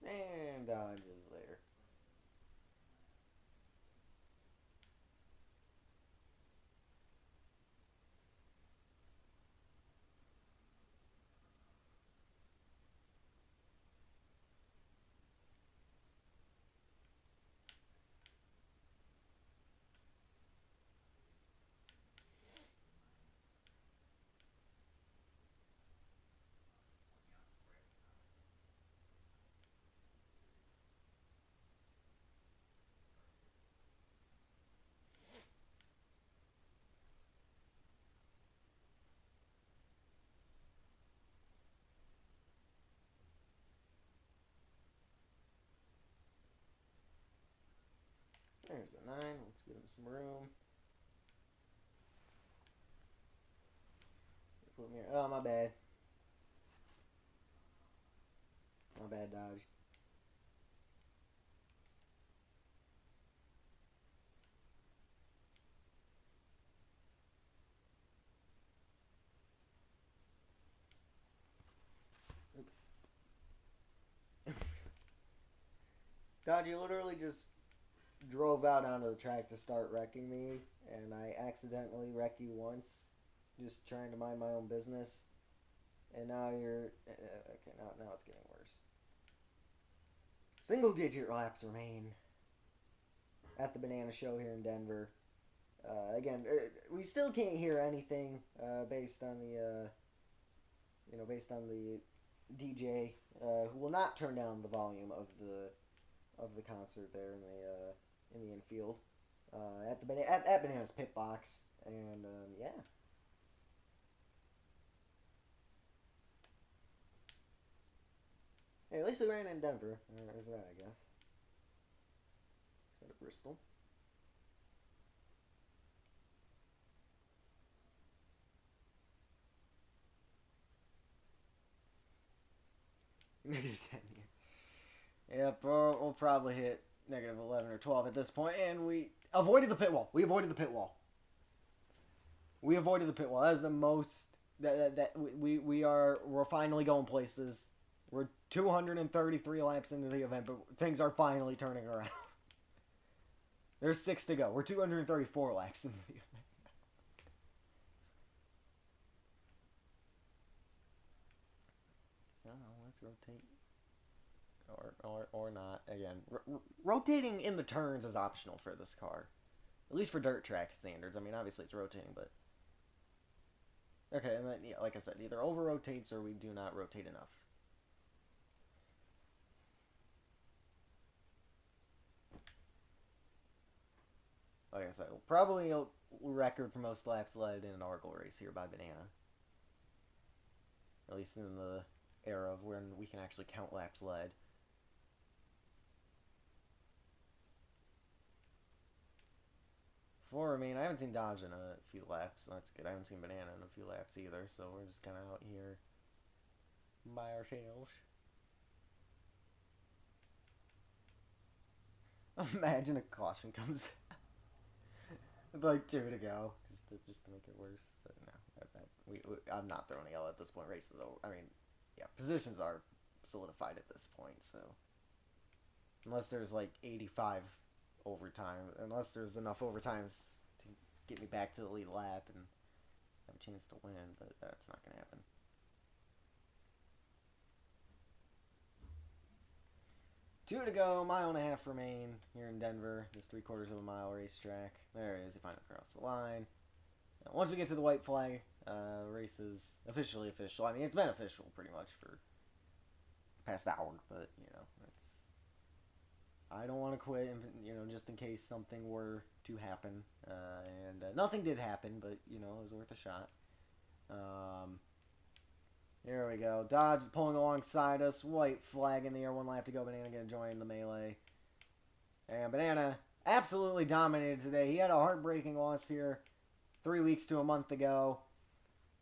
And dodges there. There's the 9. Let's give him some room. Put him here. Oh, my bad. My bad, Dodge. Dodge, you literally just drove out onto the track to start wrecking me, and I accidentally wreck you once, just trying to mind my own business, and now you're okay. Now it's getting worse. Single-digit laps remain at the Banana Show here in Denver. Again, we still can't hear anything based on the DJ, who will not turn down the volume of the concert there in the infield at Banana's pit box, and yeah. Hey, at least we ran in Denver. There's that, I guess. Instead of Bristol. -10 here. Yep, we'll probably hit -11 or 12 at this point, and we avoided the pit wall. We avoided the pit wall. We avoided the pit wall. That is the most that we're finally going places. We're 233 laps into the event, but things are finally turning around. There's 6 to go. We're 234 laps into the event. I don't know. Let's rotate. Or not. Again, rotating in the turns is optional for this car. At least for dirt track standards. I mean, obviously it's rotating, but... Okay, and then, yeah, like I said, either over-rotates or we do not rotate enough. Like I said, probably a record for most laps led in an Argyle race here by Banana. At least in the era of when we can actually count laps led. I mean, I haven't seen Dodge in a few laps, so that's good. I haven't seen Banana in a few laps either, so we're just kind of out here by ourselves. Imagine a caution comes with like 2 to go, just to make it worse. But no, I'm not throwing a yellow at this point. Race is over. I mean, yeah, positions are solidified at this point. So unless there's like 85 overtime, unless there's enough overtimes to get me back to the lead lap and have a chance to win, but that's not going to happen. Two to go, mile and a half remain here in Denver, this 3/4 of a mile racetrack. There it is, you finally cross the line. Now, once we get to the white flag, race is officially official. I mean, it's been official pretty much for the past hour, but, you know, I don't want to quit, you know, just in case something were to happen. And nothing did happen, but, you know, it was worth a shot. Here we go. Dodge is pulling alongside us. White flag in the air. 1 lap to go. Banana going to join the melee. And Banana absolutely dominated today. He had a heartbreaking loss here 3 weeks to a month ago.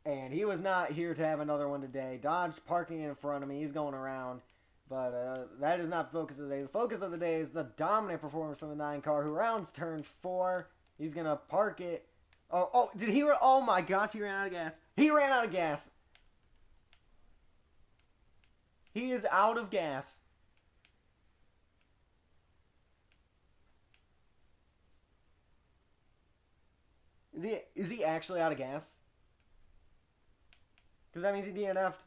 And he was not here to have another one today. Dodge parking in front of me. He's going around. But that is not the focus of the day. The focus of the day is the dominant performance from the 9 car who rounds turn 4. He's going to park it. Oh, did he... Oh my gosh, he ran out of gas. He ran out of gas. He is out of gas. Is he actually out of gas? Because that means he DNF'd.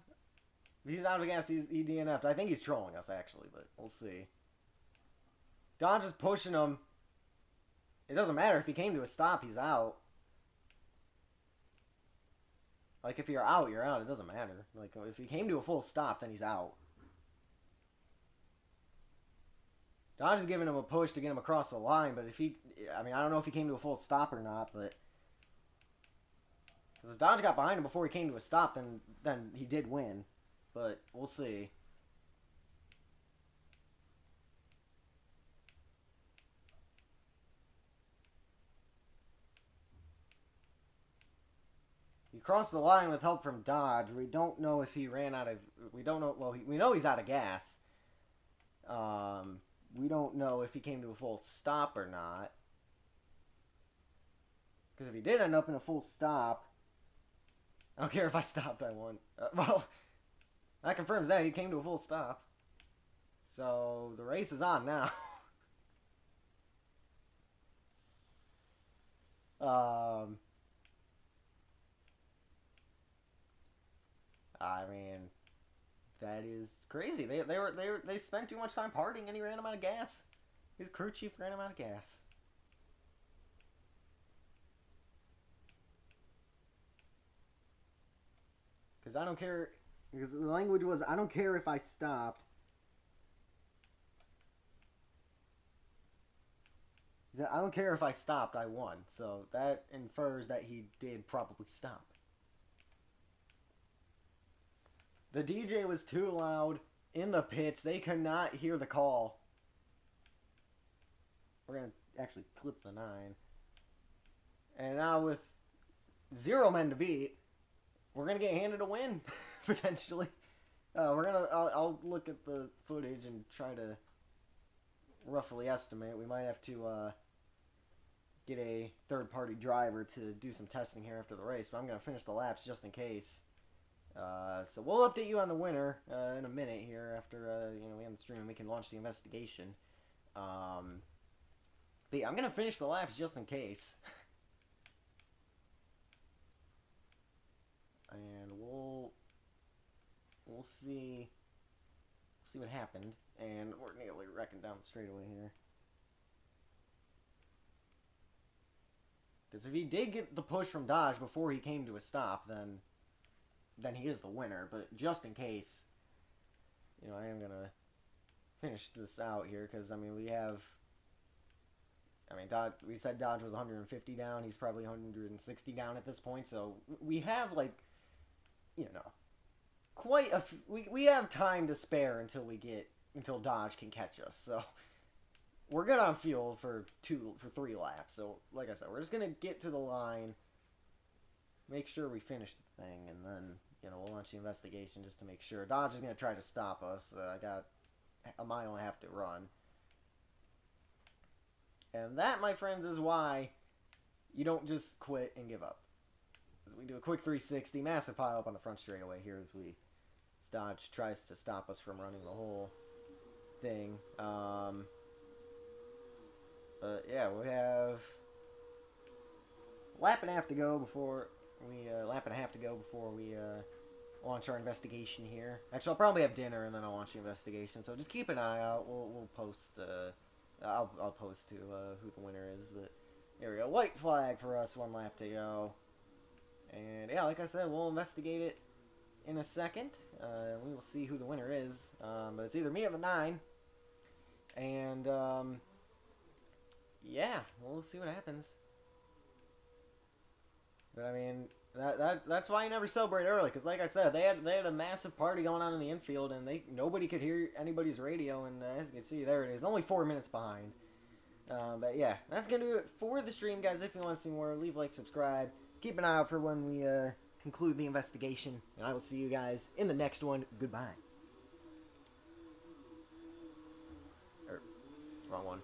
If he's out of gas, he DNF'd. I think he's trolling us, actually, but we'll see. Dodge is pushing him. It doesn't matter. If he came to a stop, he's out. Like, if you're out, you're out. It doesn't matter. Like, if he came to a full stop, then he's out. Dodge is giving him a push to get him across the line, but if he... I mean, I don't know if he came to a full stop or not, but... Because if Dodge got behind him before he came to a stop, then he did win. But we'll see. He crossed the line with help from Dodge. We don't know if he ran out of... We don't know... Well, we know he's out of gas. We don't know if he came to a full stop or not. Because if he did end up in a full stop... I don't care if I stopped, I won. Well, that confirms that. He came to a full stop. So, the race is on now. I mean, that is crazy. They spent too much time partying and he ran him out of gas. His crew chief ran him out of gas. Because I don't care. Because the language was, I don't care if I stopped. He said, I don't care if I stopped, I won. So that infers that he did probably stop. The DJ was too loud in the pits. They could not hear the call. We're going to actually clip the 9. And now with 0 men to beat, we're going to get handed a win, potentially. I'll look at the footage and try to roughly estimate. We might have to get a third-party driver to do some testing here after the race, but I'm going to finish the laps just in case. So we'll update you on the winner in a minute here after we end the stream and we can launch the investigation. But yeah, I'm going to finish the laps just in case. And we'll see what happened. And we're nearly wrecking down the straightaway here. Because if he did get the push from Dodge before he came to a stop, then he is the winner. But just in case, I am going to finish this out here. Because, Dodge, we said Dodge was 150 down. He's probably 160 down at this point. So we have, quite a... We have time to spare until Dodge can catch us. So we're good on fuel for 3 laps. So, like I said, we're just going to get to the line, make sure we finish the thing, and then, we'll launch the investigation just to make sure. Dodge is going to try to stop us. I got a mile and a half to run. And that, my friends, is why you don't just quit and give up. We do a quick 360, massive pile up on the front straightaway here as Dodge tries to stop us from running the whole thing. But yeah, we have lap and a half to go before we launch our investigation here. Actually, I'll probably have dinner and then I'll launch the investigation. So just keep an eye out. We'll post. I'll post to who the winner is. But here we go. White flag for us. 1 lap to go. And yeah, like I said, we'll investigate it in a second. We will see who the winner is. But it's either me at the 9, and yeah, we'll see what happens. But I mean, that's why you never celebrate early, because like I said, they had a massive party going on in the infield, and nobody could hear anybody's radio. And as you can see, there it is, only 4 minutes behind. But yeah, that's gonna do it for the stream, guys. If you want to see more, leave a like, subscribe. Keep an eye out for when we conclude the investigation, and I will see you guys in the next one. Goodbye. Wrong one.